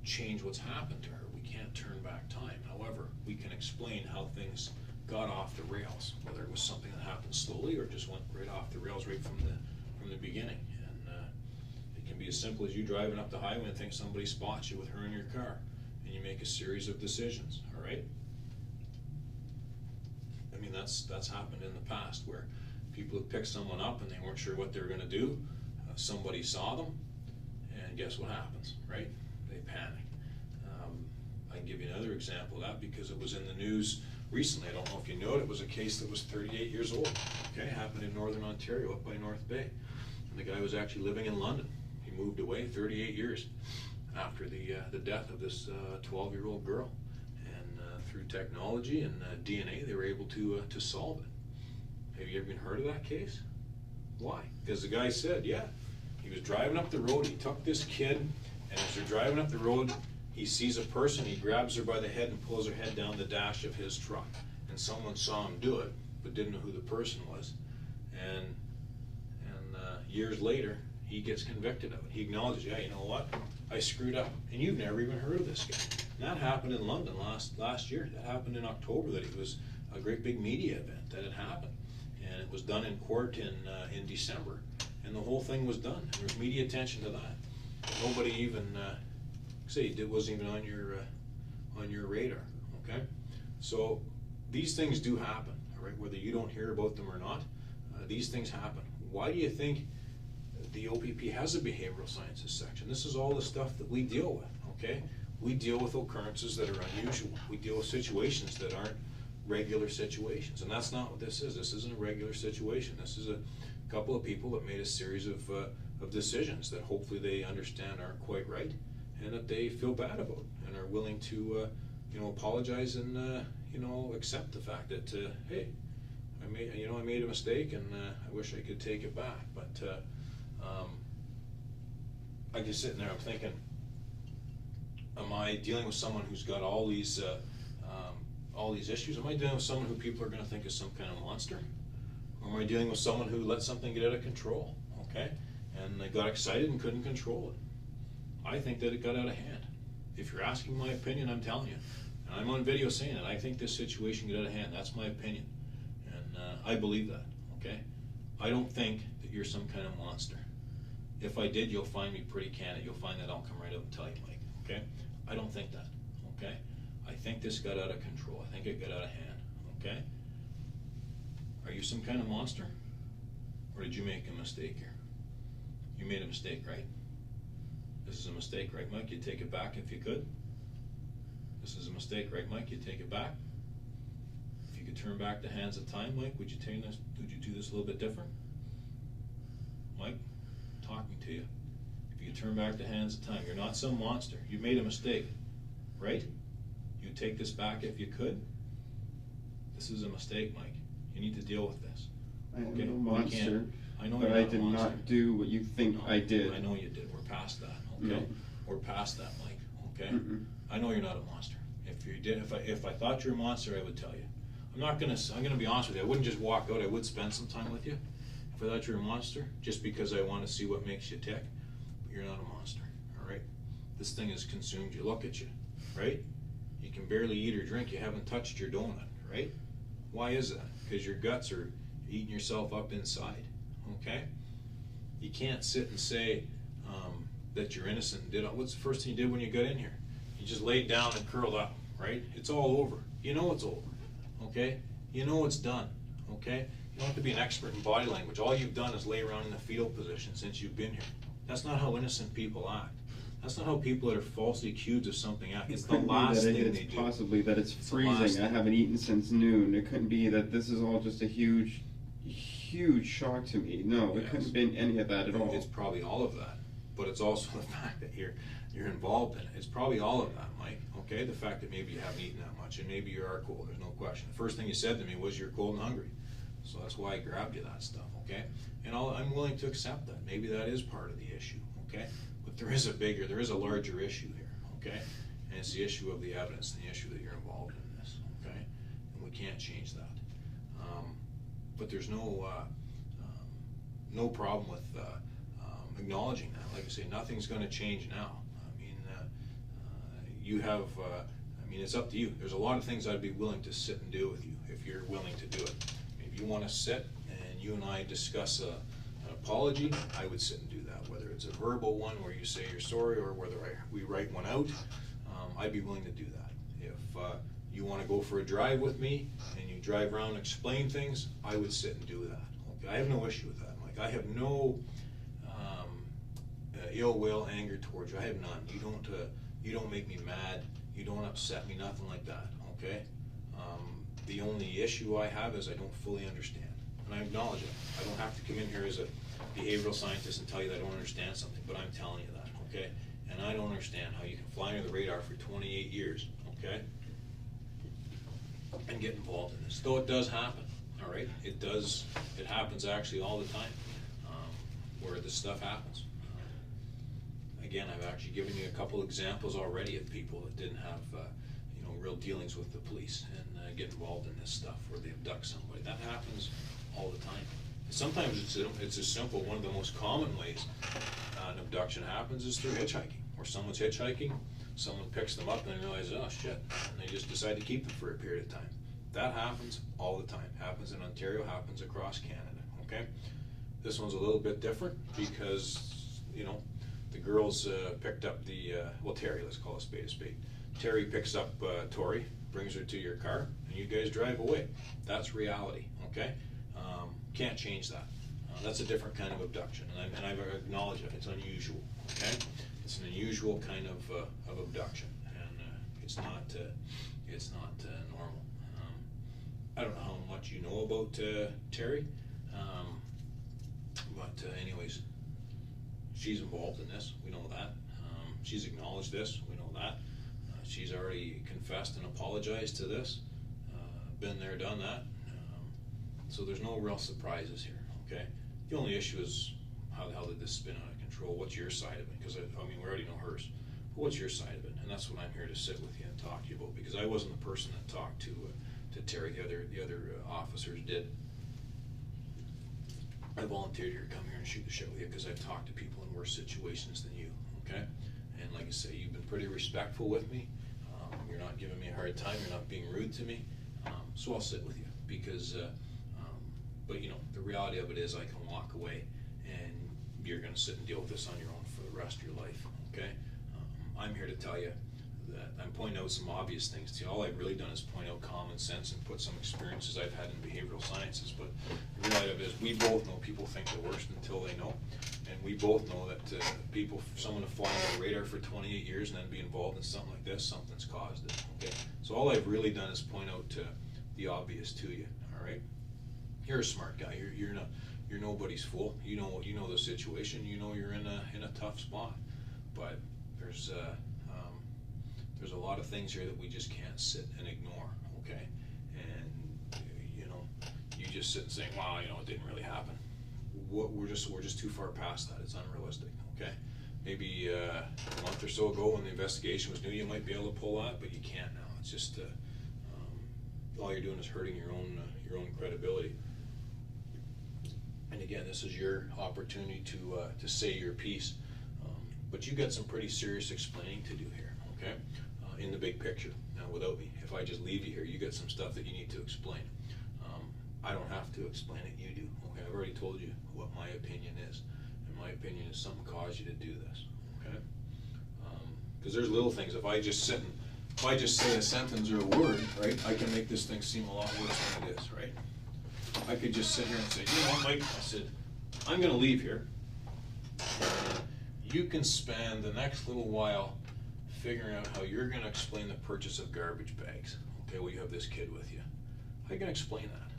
change what's happened to her. We can't turn back time. However, we can explain how things got off the rails, whether it was something that happened slowly or just went right off the rails right from the beginning. And it can be as simple as you driving up the highway and think somebody spots you with her in your car, and you make a series of decisions. All right. I mean, that's happened in the past where people have picked someone up and they weren't sure what they were going to do. Somebody saw them, and guess what happens, right? They panic. I can give you another example of that because it was in the news recently. I don't know if you know it. It was a case that was 38 years old. Okay, happened in Northern Ontario, up by North Bay. And the guy was actually living in London. He moved away 38 years after the death of this 12-year-old girl. And through technology and DNA, they were able to solve it. Have you ever heard of that case? Why? Because the guy said, yeah, he was driving up the road. He took this kid, and as they're driving up the road, he sees a person, he grabs her by the head and pulls her head down the dash of his truck. And someone saw him do it, but didn't know who the person was. And years later, he gets convicted of it. He acknowledges, yeah, you know what? I screwed up. And you've never even heard of this guy. And that happened in London last year. That happened in October, that it was a great big media event that had happened. And it was done in court in December. And the whole thing was done. There was media attention to that. Nobody even... it wasn't even on your radar, okay? So these things do happen, all right? Whether you don't hear about them or not, these things happen. Why do you think the OPP has a behavioral sciences section? This is all the stuff that we deal with, okay? We deal with occurrences that are unusual. We deal with situations that aren't regular situations, and that's not what this is. This isn't a regular situation. This is a couple of people that made a series of decisions that hopefully they understand aren't quite right, and that they feel bad about, and are willing to, apologize and, accept the fact that, hey, I made a mistake, and I wish I could take it back. But I'm just sitting there, I'm thinking, am I dealing with someone who's got all these issues? Am I dealing with someone who people are going to think is some kind of monster? Or am I dealing with someone who let something get out of control? Okay, and I got excited and couldn't control it. I think that it got out of hand. If you're asking my opinion, I'm telling you, and I'm on video saying it, I think this situation got out of hand. That's my opinion, and I believe that, okay? I don't think that you're some kind of monster. If I did, you'll find me pretty candid. You'll find that I'll come right out and tell you, Mike, okay? I don't think that, okay? I think this got out of control. I think it got out of hand, okay? Are you some kind of monster? Or did you make a mistake here? You made a mistake, right? This is a mistake, right, Mike? You'd take it back if you could? This is a mistake, right, Mike? You'd take it back? If you could turn back the hands of time, Mike, would you do this a little bit different? Mike, talking to you. If you could turn back the hands of time, you're not some monster. You made a mistake, right? You'd take this back if you could? This is a mistake, Mike. You need to deal with this. I am a monster, I know but you're I not a did monster. not do what you think I did. I know you did. We're past that, okay? No. We're past that, Mike, okay? Mm-mm. I know you're not a monster. If you did, if I thought you're a monster, I would tell you. I'm gonna be honest with you. I wouldn't just walk out. I would spend some time with you. If I thought you're a monster, just because I want to see what makes you tick, but you're not a monster, all right? This thing has consumed you. Look at you, right? You can barely eat or drink. You haven't touched your donut, right? Why is that? Because your guts are eating yourself up inside, okay? You can't sit and say that you're innocent and did. What's the first thing you did when you got in here? You just laid down and curled up, right? It's all over. You know it's over, okay? You know it's done, okay? You don't have to be an expert in body language. All you've done is lay around in the fetal position since you've been here. That's not how innocent people act. That's not how people that are falsely accused of something act. It's the last thing they do. Possibly that it's freezing. I haven't eaten since noon. It couldn't be that this is all just a huge shock to me. No, it couldn't have been any of that at all. It's probably all of that, but it's also the fact that you're involved in it. It's probably all of that, Mike, okay? The fact that maybe you haven't eaten that much, and maybe you are cold, there's no question. The first thing you said to me was you're cold and hungry, so that's why I grabbed you that stuff, okay? And I'm willing to accept that. Maybe that is part of the issue, okay? But there is a larger issue here, okay? And it's the issue of the evidence and the issue that you're involved in this, okay? And we can't change that. But there's no problem with acknowledging that. Like I say, nothing's going to change now. I mean, you have, it's up to you. There's a lot of things I'd be willing to sit and do with you if you're willing to do it. If you want to sit and you and I discuss an apology, I would sit and do that. Whether it's a verbal one where you say you're sorry or whether we write one out, I'd be willing to do that. If you want to go for a drive with me and you drive around and explain things, I would sit and do that. Okay? I have no issue with that, Mike. I have no ill will, anger towards you. I have none. You don't make me mad. You don't upset me. Nothing like that. Okay. The only issue I have is I don't fully understand, and I acknowledge it. I don't have to come in here as a behavioral scientist and tell you that I don't understand something, but I'm telling you that. Okay. And I don't understand how you can fly under the radar for 28 years. Okay. And get involved in this. Though it does happen. All right. It does. It happens actually all the time where this stuff happens. Again, I've actually given you a couple examples already of people that didn't have, real dealings with the police and get involved in this stuff where they abduct somebody. That happens all the time. Sometimes it's as simple. One of the most common ways an abduction happens is through hitchhiking, where someone's hitchhiking, someone picks them up and they realize, oh shit, and they just decide to keep them for a period of time. That happens all the time. Happens in Ontario, happens across Canada. Okay, this one's a little bit different because the girls picked up Terry, let's call a spade a spade. Terry picks up Tori, brings her to your car, and you guys drive away. That's reality, okay? Can't change that. That's a different kind of abduction, and I've acknowledged it. It's unusual, okay? It's an unusual kind of abduction, and it's not normal. I don't know how much you know about Terry, but anyways, she's involved in this. We know that. She's acknowledged this. We know that. She's already confessed and apologized to this. Been there, done that. So there's no real surprises here, okay? The only issue is how the hell did this spin out of control? What's your side of it? Because we already know hers. But what's your side of it? And that's what I'm here to sit with you and talk to you about, because I wasn't the person that talked to Terry. The other officers did. I volunteered here to come here and shoot the shit with you because I've talked to people in worse situations than you, okay? And like I say, you've been pretty respectful with me. You're not giving me a hard time, you're not being rude to me, so I'll sit with you because, but you know, the reality of it is I can walk away and you're gonna sit and deal with this on your own for the rest of your life, okay? I'm here to tell you that I'm pointing out some obvious things to you. All I've really done is point out common sense and put some experiences I've had in behavioral sciences, but the reality of it is we both know people think the worst until they know, and we both know that people, someone to fly on the radar for 28 years and then be involved in something like this, something's caused it, okay? So all I've really done is point out the obvious to you, all right? You're a smart guy, you're nobody's fool, you know the situation, you know you're in a tough spot, but there's a lot of things here that we just can't sit and ignore, okay? And you know, you just sit and say, wow, you know, it didn't really happen. We're just too far past that. It's unrealistic, okay? Maybe a month or so ago when the investigation was new, you might be able to pull that, but you can't now. It's just all you're doing is hurting your own credibility. And again, this is your opportunity to say your piece, but you got some pretty serious explaining to do here, okay? In the big picture. Now, without me, if I just leave you here, you got some stuff that you need to explain. I don't have to explain it, you do. Okay, I've already told you what my opinion is, and my opinion is something caused you to do this. Okay, because there's little things. If I just say a sentence or a word, right, I can make this thing seem a lot worse than it is, right? I could just sit here and say, you know what, Mike, I said, I'm going to leave here. You can spend the next little while figuring out how you're going to explain the purchase of garbage bags. Okay, well, you have this kid with you. I can explain that,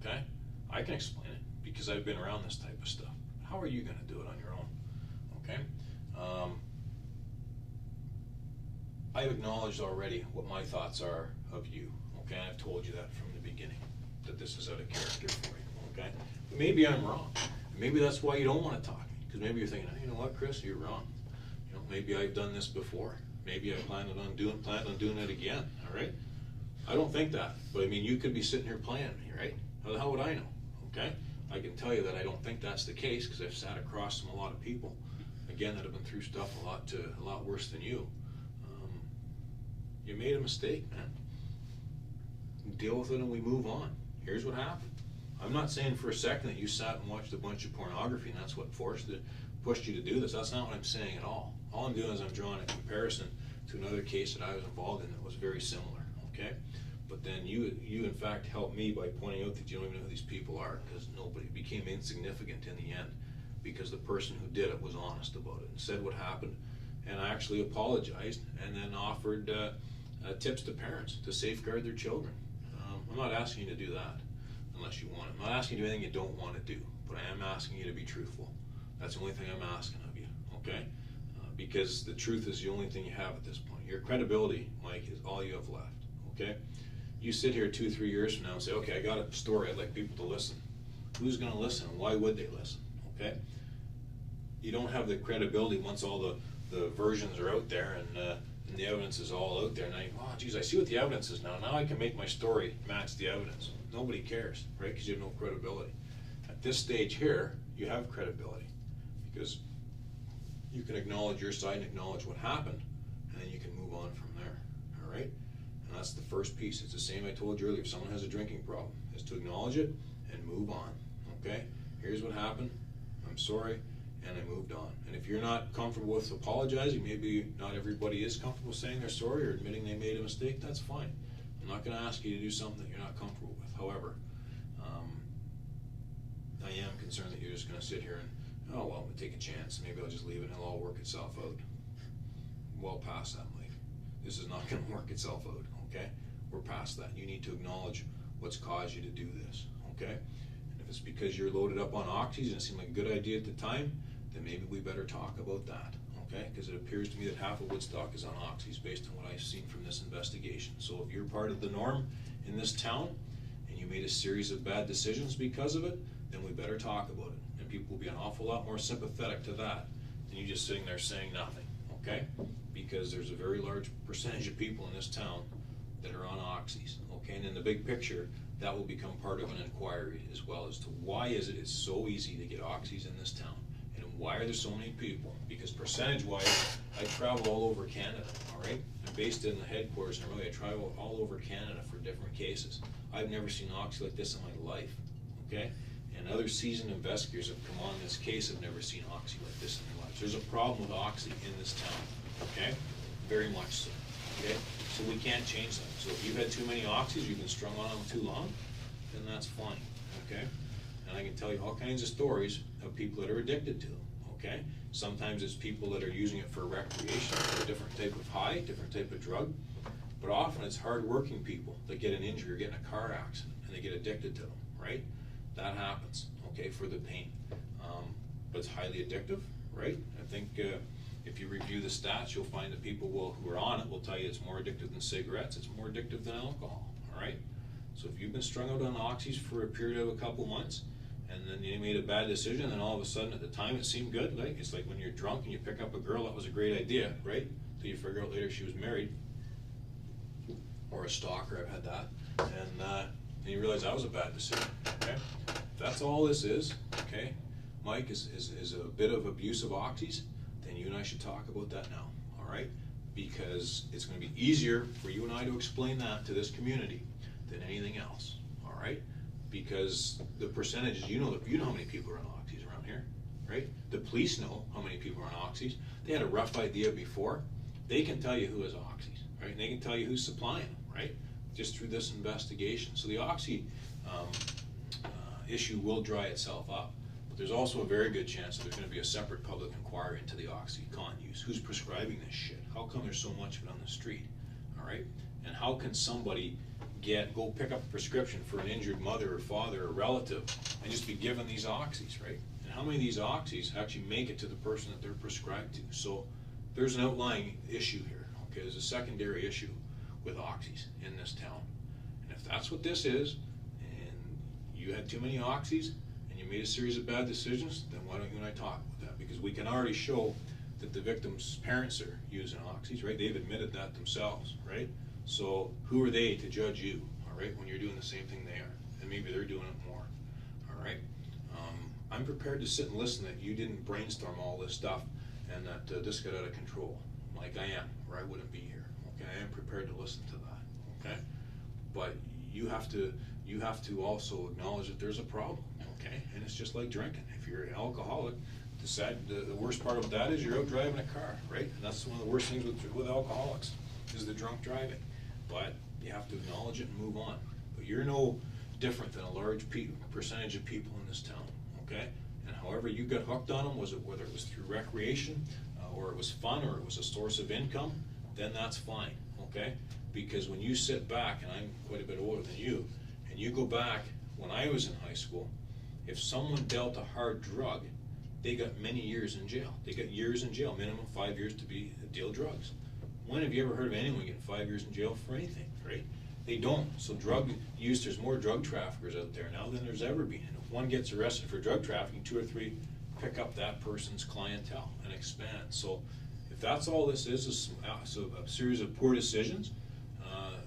okay? I can explain it because I've been around this type of stuff. How are you going to do it on your own, okay? I've acknowledged already what my thoughts are of you, okay? I've told you that from the beginning, that this is out of character for you, okay? But maybe I'm wrong. Maybe that's why you don't want to talk to me, because maybe you're thinking, oh, you know what, Chris, you're wrong. You know, maybe I've done this before. Maybe I plan on doing it again, all right? I don't think that, but I mean, you could be sitting here playing me, right? How the hell would I know, okay? I can tell you that I don't think that's the case because I've sat across from a lot of people, again, that have been through stuff a lot worse than you. You made a mistake, man. Deal with it and we move on. Here's what happened. I'm not saying for a second that you sat and watched a bunch of pornography and that's what pushed you to do this. That's not what I'm saying at all. All I'm doing is I'm drawing a comparison to another case that I was involved in that was very similar, okay? But then you in fact helped me by pointing out that you don't even know who these people are because nobody became insignificant in the end because the person who did it was honest about it and said what happened and actually apologized and then offered tips to parents to safeguard their children. I'm not asking you to do that unless you want it. I'm not asking you to do anything you don't want to do, but I am asking you to be truthful. That's the only thing I'm asking of you, okay? Because the truth is the only thing you have at this point. Your credibility, Mike, is all you have left, okay? You sit here 2-3 years from now and say, okay, I got a story, I'd like people to listen. Who's going to listen and why would they listen, okay? You don't have the credibility once all the versions are out there and the evidence is all out there. Now, oh, geez, I see what the evidence is now. Now I can make my story match the evidence. Nobody cares, right? Because you have no credibility. At this stage here, you have credibility because you can acknowledge your side and acknowledge what happened, and then you can move on from there, all right? And that's the first piece. It's the same I told you earlier. If someone has a drinking problem, is to acknowledge it and move on, okay? Here's what happened. I'm sorry. And I moved on. And if you're not comfortable with apologizing, maybe not everybody is comfortable saying they're sorry or admitting they made a mistake, that's fine. I'm not going to ask you to do something that you're not comfortable with. However, I am concerned that you're just going to sit here and, oh, well, I'm going to take a chance. Maybe I'll just leave it and it'll all work itself out. Well past that, Mike. This is not going to work itself out, okay? We're past that. You need to acknowledge what's caused you to do this, okay? And if it's because you're loaded up on oxys and it seemed like a good idea at the time, then maybe we better talk about that, okay? Because it appears to me that half of Woodstock is on oxys based on what I've seen from this investigation. So if you're part of the norm in this town and you made a series of bad decisions because of it, then we better talk about it. And people will be an awful lot more sympathetic to that than you just sitting there saying nothing, okay? Because there's a very large percentage of people in this town that are on oxys, okay? And in the big picture, that will become part of an inquiry as well as to why is it it's so easy to get oxys in this town, and why are there so many people? Because percentage-wise, I travel all over Canada, all right? I'm based in the headquarters in Roy. I travel all over Canada for different cases. I've never seen oxy like this in my life, okay? And other seasoned investigators have come on this case have never seen oxy like this in their lives. There's a problem with oxy in this town, okay? Very much so, okay? So we can't change that. So if you've had too many oxys, you've been strung on them too long, then that's fine, okay? And I can tell you all kinds of stories of people that are addicted to them, okay? Sometimes it's people that are using it for recreation, for a different type of high, different type of drug, but often it's hard-working people that get an injury or get in a car accident and they get addicted to them, right? That happens, okay, for the pain. But it's highly addictive, right? I think if you review the stats, you'll find that people who are on it will tell you it's more addictive than cigarettes, it's more addictive than alcohol, all right? So if you've been strung out on oxys for a period of a couple months, and then you made a bad decision, and all of a sudden at the time it seemed good, like it's like when you're drunk and you pick up a girl, that was a great idea, right? Till you figure out later she was married, or a stalker, I've had that, and you realize that was a bad decision, okay? That's all this is, okay? Mike is a bit of abuse of oxys, then you and I should talk about that now, all right? Because it's going to be easier for you and I to explain that to this community than anything else, all right? Because the percentages, you know how many people are on oxys around here, right? The police know how many people are on oxys. They had a rough idea before. They can tell you who has oxys, right? And they can tell you who's supplying them, right? Just through this investigation. So the oxy issue will dry itself up. But there's also a very good chance that there's going to be a separate public inquiry into the OxyContin use. Who's prescribing this shit? How come there's so much of it on the street? All right? And how can somebody go pick up a prescription for an injured mother or father or relative and just be given these oxys, right? And how many of these oxys actually make it to the person that they're prescribed to? So there's an outlying issue here, okay? There's a secondary issue with oxys in this town. And if that's what this is, and you had too many oxys, and you made a series of bad decisions, then why don't you and I talk about that? Because we can already show that the victim's parents are using oxys, right? They've admitted that themselves, right? So who are they to judge you, all right, when you're doing the same thing they are? And maybe they're doing it more, all right? I'm prepared to sit and listen that you didn't brainstorm all this stuff and that this got out of control, like I am, or I wouldn't be here, okay? I am prepared to listen to that, okay? But you have to also acknowledge that there's a problem, okay? And it's just like drinking. If you're an alcoholic, the worst part of that is you're out driving a car, right? And that's one of the worst things with alcoholics, is the drunk driving. But you have to acknowledge it and move on. But you're no different than a large percentage of people in this town, okay? And however you got hooked on them, whether it was through recreation, or it was fun, or it was a source of income, then that's fine, okay? Because when you sit back, and I'm quite a bit older than you, and you go back when I was in high school, if someone dealt a hard drug, they got many years in jail. They got years in jail, minimum 5 years to deal drugs. When have you ever heard of anyone getting 5 years in jail for anything, right? They don't. So drug use, there's more drug traffickers out there now than there's ever been. And if one gets arrested for drug trafficking, 2 or 3 pick up that person's clientele and expand. So if that's all this is a series of poor decisions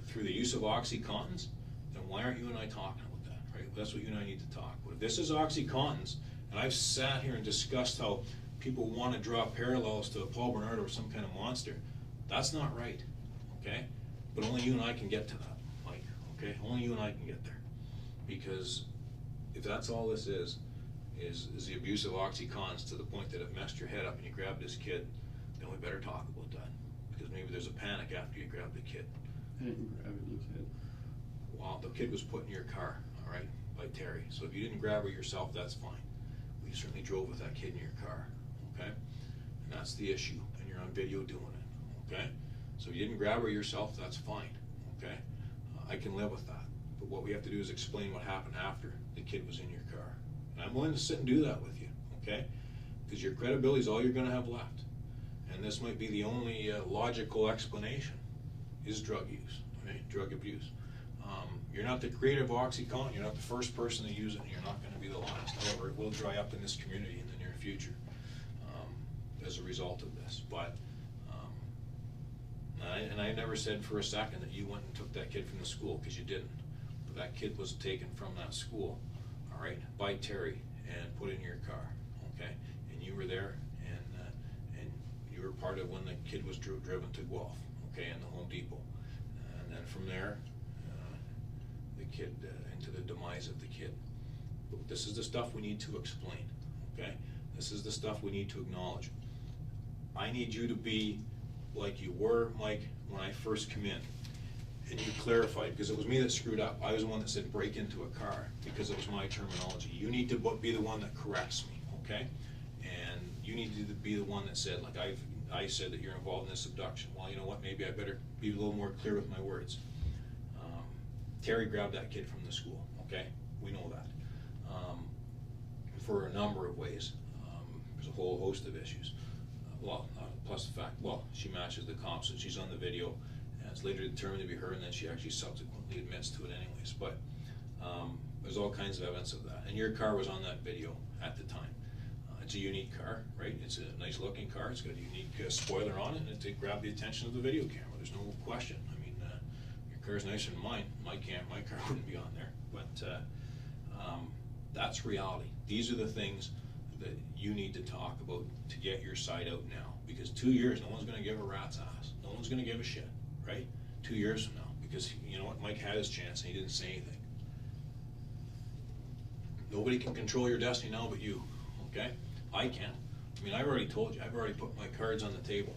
through the use of OxyContins, then why aren't you and I talking about that, right? That's what you and I need to talk about. If this is OxyContins, and I've sat here and discussed how people want to draw parallels to Paul Bernardo or some kind of monster, that's not right, okay? But only you and I can get to that, Mike, okay? Only you and I can get there. Because if that's all this is the abuse of OxyContins to the point that it messed your head up and you grabbed this kid, then we better talk about that. Because maybe there's a panic after you grab the kid. I didn't grab any kid. Well, the kid was put in your car, all right, by Terry. So if you didn't grab her yourself, that's fine. We certainly drove with that kid in your car, okay? And that's the issue, and you're on video doing it, okay? So if you didn't grab her yourself, that's fine, okay? I can live with that. But what we have to do is explain what happened after the kid was in your car. And I'm willing to sit and do that with you, okay? Because your credibility is all you're going to have left. And this might be the only logical explanation, is drug use, right? Drug abuse. You're not the creator of OxyContin, you're not the first person to use it, and you're not going to be the last. However, it will dry up in this community in the near future as a result of this. But, I never said for a second that you went and took that kid from the school, because you didn't. that kid was taken from that school, all right, by Terry and put in your car, okay? And you were there, and you were part of when the kid was driven to Guelph, okay, in the Home Depot. And then from there, the kid, into the demise of the kid. But this is the stuff we need to explain, okay? This is the stuff we need to acknowledge. I need you to be like you were, Mike, when I first come in. And you clarified, because it was me that screwed up. I was the one that said break into a car, because it was my terminology. You need to be the one that corrects me, okay? And you need to be the one that said, like I said that you're involved in this abduction. Well, you know what, maybe I better be a little more clear with my words. Terry grabbed that kid from the school, okay? We know that. For a number of ways. There's a whole host of issues. Plus the fact, she matches the comps and she's on the video, and it's later determined to be her, and then she actually subsequently admits to it anyways. But there's all kinds of evidence of that. And your car was on that video at the time. It's a unique car, right? It's a nice looking car. It's got a unique spoiler on it, and it grabbed the attention of the video camera. There's no question. I mean, your car's nicer than mine. My car wouldn't be on there. But that's reality. These are the things that you need to talk about to get your side out now. Because 2 years, no one's going to give a rat's ass. No one's going to give a shit, right? 2 years from now. Because you know what? Mike had his chance and he didn't say anything. Nobody can control your destiny now but you, okay? I can. I mean, I've already told you. I've already put my cards on the table.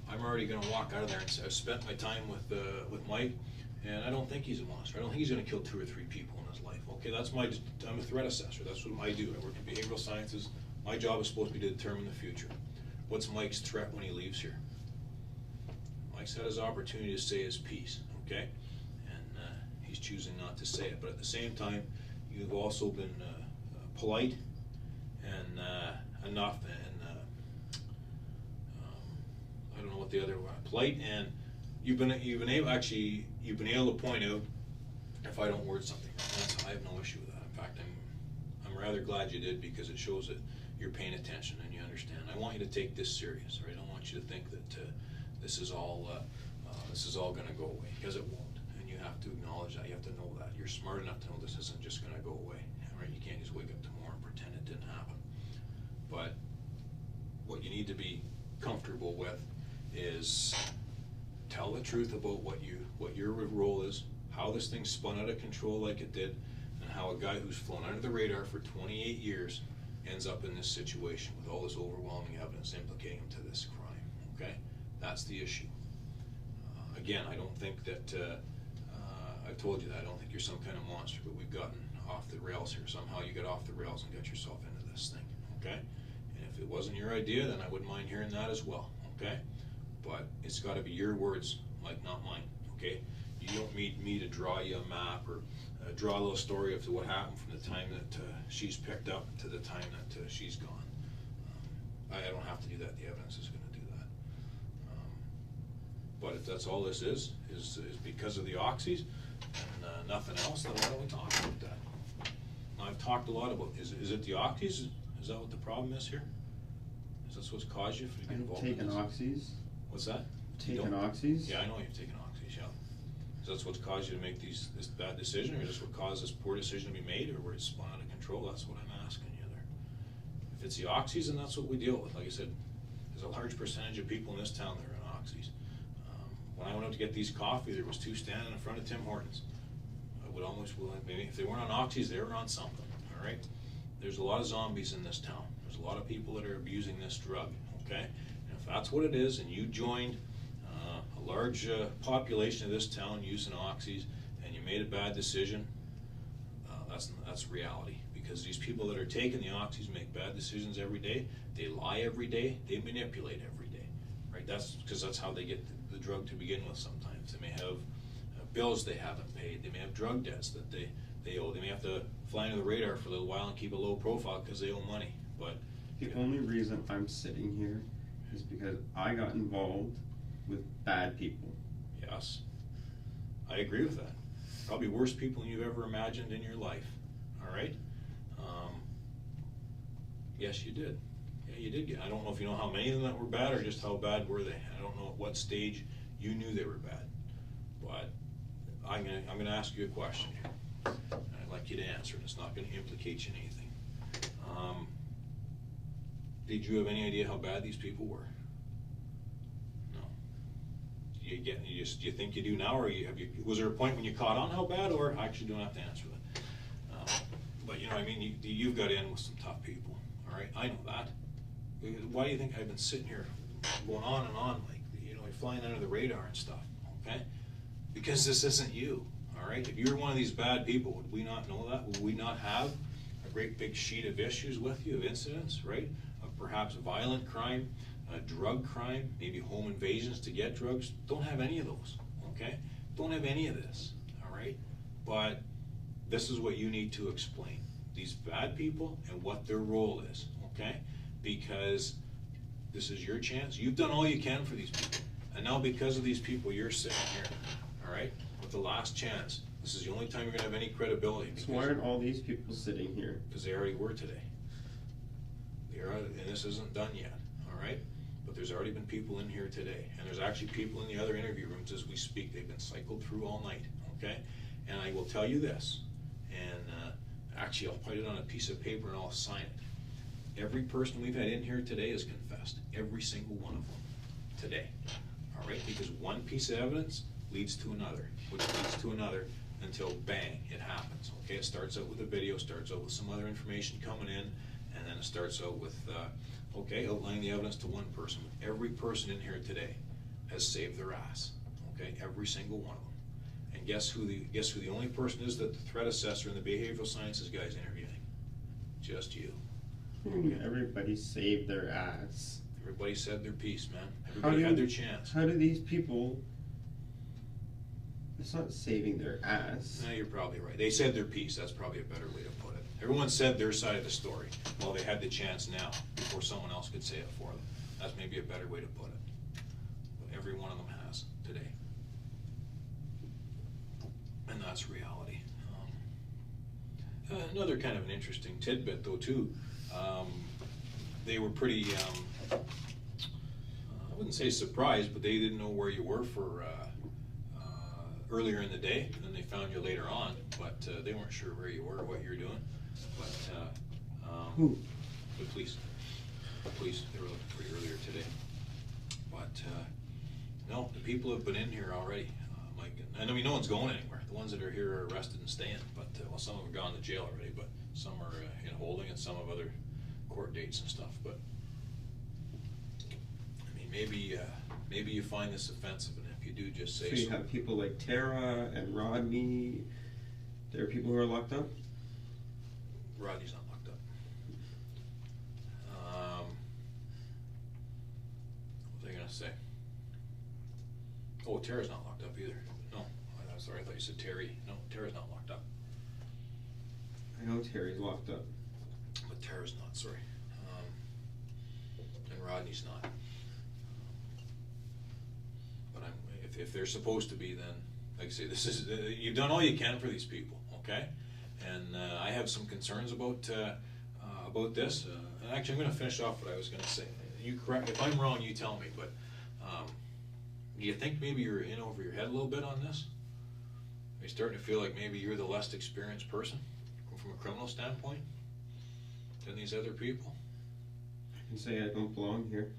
I'm already going to walk out of there and say, I've spent my time with Mike, and I don't think he's a monster. I don't think he's going to kill 2 or 3 people in his life. Okay, I'm a threat assessor. That's what I do. I work in behavioral sciences. My job is supposed to be to determine the future. What's Mike's threat when he leaves here? Mike's had his opportunity to say his piece, okay? And he's choosing not to say it. But at the same time, you've also been polite and enough, and I don't know what the other one. Polite, and you've been able to point out if I don't word something wrong. I have no issue with that. In fact, I'm rather glad you did, because it shows that you're paying attention and you understand. I want you to take this serious, right? I don't want you to think that this is all going to go away, because it won't. And you have to acknowledge that. You have to know that. You're smart enough to know this isn't just going to go away, right? You can't just wake up tomorrow and pretend it didn't happen. But what you need to be comfortable with is tell the truth about what your role is, how this thing spun out of control like it did, and how a guy who's flown under the radar for 28 years ends up in this situation with all this overwhelming evidence implicating him to this crime, okay? That's the issue. Again, I don't think that, I've told you that, I don't think you're some kind of monster, but we've gotten off the rails here. Somehow you got off the rails and got yourself into this thing, okay? And if it wasn't your idea, then I wouldn't mind hearing that as well, okay? But it's got to be your words, Mike, not mine, okay? You don't need me to draw you a map or draw a little story of what happened from the time that she's picked up to the time that she's gone. I don't have to do that. The evidence is going to do that. But if that's all this is because of the oxys and nothing else, then why don't we talk about that? I've talked a lot about, is it the oxys? Is that what the problem is here? Is that what's caused you to get involved in this? Taken oxys? What's that? Taken oxys? Yeah, I know you've taken oxys, yeah. So that's what's caused you to make this bad decision, or just what caused this poor decision to be made, or where it's spun out of control? That's what I'm asking you there. If it's the oxys, then that's what we deal with. Like I said, there's a large percentage of people in this town that are on oxys. When I went out to get these coffee, there was 2 standing in front of Tim Hortons. I would almost, maybe if they weren't on oxys, they were on something, all right? There's a lot of zombies in this town. There's a lot of people that are abusing this drug, okay? And if that's what it is, and you joined a large population of this town using oxys, and you made a bad decision, that's reality. Because these people that are taking the oxys make bad decisions every day. They lie every day. They manipulate every day, right? That's because that's how they get the drug to begin with. Sometimes they may have bills they haven't paid. They may have drug debts that they owe. They may have to fly under the radar for a little while and keep a low profile because they owe money. But the only reason I'm sitting here is because I got involved with bad people. Yes, I agree with that. Probably worse people than you've ever imagined in your life. All right. Yes, you did. Yeah, you did. I don't know if you know how many of them that were bad, or just how bad were they. I don't know at what stage you knew they were bad. But I'm gonna ask you a question here. expect you to answer, and it's not going to implicate you in anything. Did you have any idea how bad these people were? No. You think you do now, or was there a point when you caught on how bad, or I actually don't have to answer that? But you know, I mean, you've got in with some tough people. All right, I know that. Why do you think I've been sitting here going on and on, like, you know, you're flying under the radar and stuff? Okay, because this isn't you. All right, if you're one of these bad people, would we not know that? Would we not have a great big sheet of issues with you, of incidents, right? Of perhaps violent crime, drug crime, maybe home invasions to get drugs. Don't have any of those, okay? Don't have any of this, all right? But this is what you need to explain. These bad people and what their role is, okay? Because this is your chance. You've done all you can for these people. And now because of these people, you're sitting here, all right? With the last chance. This is the only time you're gonna have any credibility. So why aren't all these people sitting here? Because they already were today. And this isn't done yet, all right? But there's already been people in here today, and there's actually people in the other interview rooms as we speak. They've been cycled through all night, okay? And I will tell you this, and actually I'll put it on a piece of paper and I'll sign it. Every person we've had in here today has confessed, every single one of them, today, all right? Because one piece of evidence leads to another, which leads to another, until bang, it happens, okay? It starts out with a video, starts out with some other information coming in, and then it starts out with, okay, outlining the evidence to one person. Every person in here today has saved their ass, okay? Every single one of them. And guess who the only person is that the threat assessor and the behavioral sciences guy is interviewing? Just you. Okay. Everybody saved their ass. Everybody said their piece, man. Everybody had their chance. How do these people... It's not saving their ass. No, you're probably right. They said their piece. That's probably a better way to put it. Everyone said their side of the story. Well, they had the chance now before someone else could say it for them. That's maybe a better way to put it. But every one of them has today. And that's reality. Another kind of an interesting tidbit, though, too. They were pretty, I wouldn't say surprised, but they didn't know where you were for earlier in the day, and then they found you later on, but they weren't sure where you were or what you were doing. But who? The police. The police, they were looking for you earlier today. But no, the people have been in here already. Mike, and I mean, no one's going anywhere. The ones that are here are arrested and staying, but well, some of them are gone to jail already, but some are in holding, and some have other court dates and stuff. But I mean, maybe you find this offensive, and if you do, just say so. So you have people like Tara and Rodney. There are people who are locked up? Rodney's not locked up. What was I gonna say? Oh, Tara's not locked up either. No, I'm sorry, I thought you said Terry. No, Tara's not locked up. I know Terry's locked up. But Tara's not, sorry. And Rodney's not. But if they're supposed to be, then, like I say, this is, you've done all you can for these people, okay? And I have some concerns about this. And actually, I'm going to finish off what I was going to say. You correct, if I'm wrong, you tell me, but do you think maybe you're in over your head a little bit on this? Are you starting to feel like maybe you're the less experienced person from a criminal standpoint than these other people? I can say I don't belong here.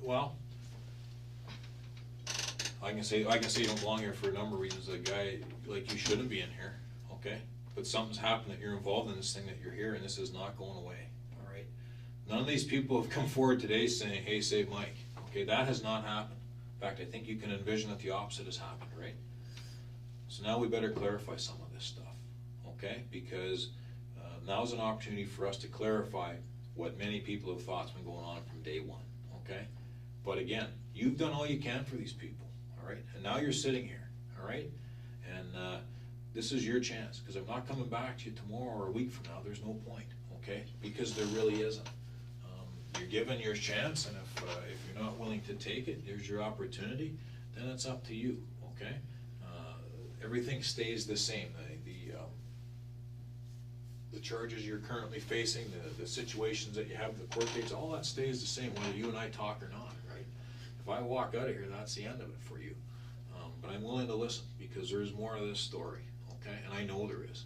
Well, I can say you don't belong here for a number of reasons. A guy like you shouldn't be in here, okay? But something's happened that you're involved in this thing, that you're here, and this is not going away, all right? None of these people have come forward today saying, hey, save Mike. Okay, that has not happened. In fact, I think you can envision that the opposite has happened, right? So now we better clarify some of this stuff, okay? Because now's an opportunity for us to clarify what many people have thought's been going on from day one, okay? But again, you've done all you can for these people, all right? And now you're sitting here, all right? And this is your chance, because I'm not coming back to you tomorrow or a week from now. There's no point, okay? Because there really isn't. You're given your chance, and if you're not willing to take it, there's your opportunity, then it's up to you, okay? Everything stays the same. The charges you're currently facing, the situations that you have, the court dates, all that stays the same, whether you and I talk or not, right? If I walk out of here, that's the end of it for you. But I'm willing to listen, because there's more of this story, okay? And I know there is.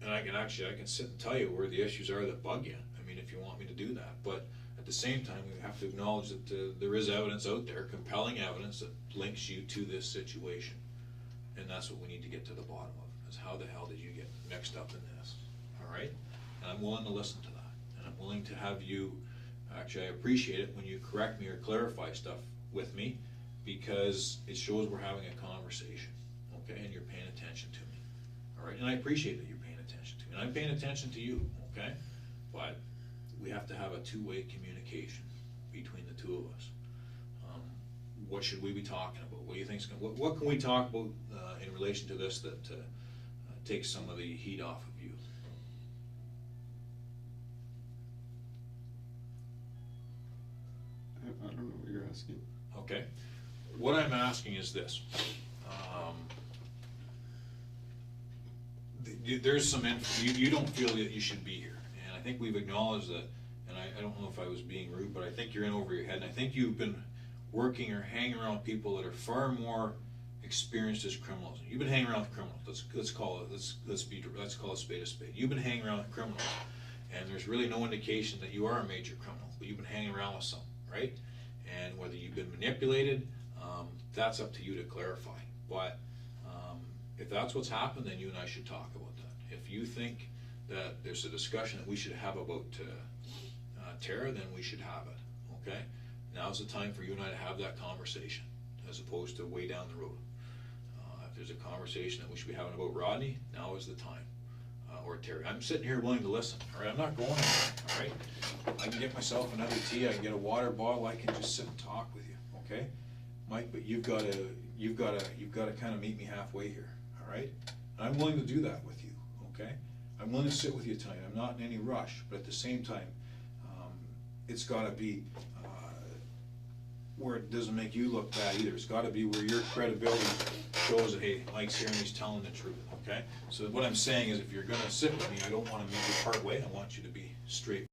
And I can sit and tell you where the issues are that bug you. I mean, if you want me to do that. But at the same time, we have to acknowledge that there is evidence out there, compelling evidence that links you to this situation. And that's what we need to get to the bottom of, is how the hell did you get mixed up in this, all right? And I'm willing to listen to that. And I'm willing to have you, actually I appreciate it when you correct me or clarify stuff with me, because it shows we're having a conversation, okay? And you're paying attention to me, all right? And I appreciate that you're paying attention to me. And I'm paying attention to you, okay? But we have to have a two-way communication between the two of us. What should we be talking about? What do you think's what can we talk about in relation to this that takes some of the heat off of you? I don't know what you're asking. Okay. What I'm asking is this. There's some you don't feel that you should be here, and I think we've acknowledged that. And I don't know if I was being rude, but I think you're in over your head, and I think you've been working or hanging around people that are far more experienced as criminals. You've been hanging around with criminals. Let's call a spade a spade. You've been hanging around with criminals, and there's really no indication that you are a major criminal, but you've been hanging around with some, right? And whether you've been manipulated, that's up to you to clarify. But if that's what's happened, then you and I should talk about that. If you think that there's a discussion that we should have about Tara, then we should have it, okay? Now's the time for you and I to have that conversation, as opposed to way down the road. If there's a conversation that we should be having about Rodney, now is the time. Or Terry. I'm sitting here willing to listen, all right? I'm not going anywhere, all right? I can get myself another tea, I can get a water bottle, I can just sit and talk with you, okay? Mike, but you've got to kind of meet me halfway here, all right? And I'm willing to do that with you, okay? I'm willing to sit with you tonight. I'm not in any rush, but at the same time, it's got to be where it doesn't make you look bad either. It's got to be where your credibility shows that, hey, Mike's here and he's telling the truth, okay? So what I'm saying is, if you're going to sit with me, I don't want to make you part way. I want you to be straightforward.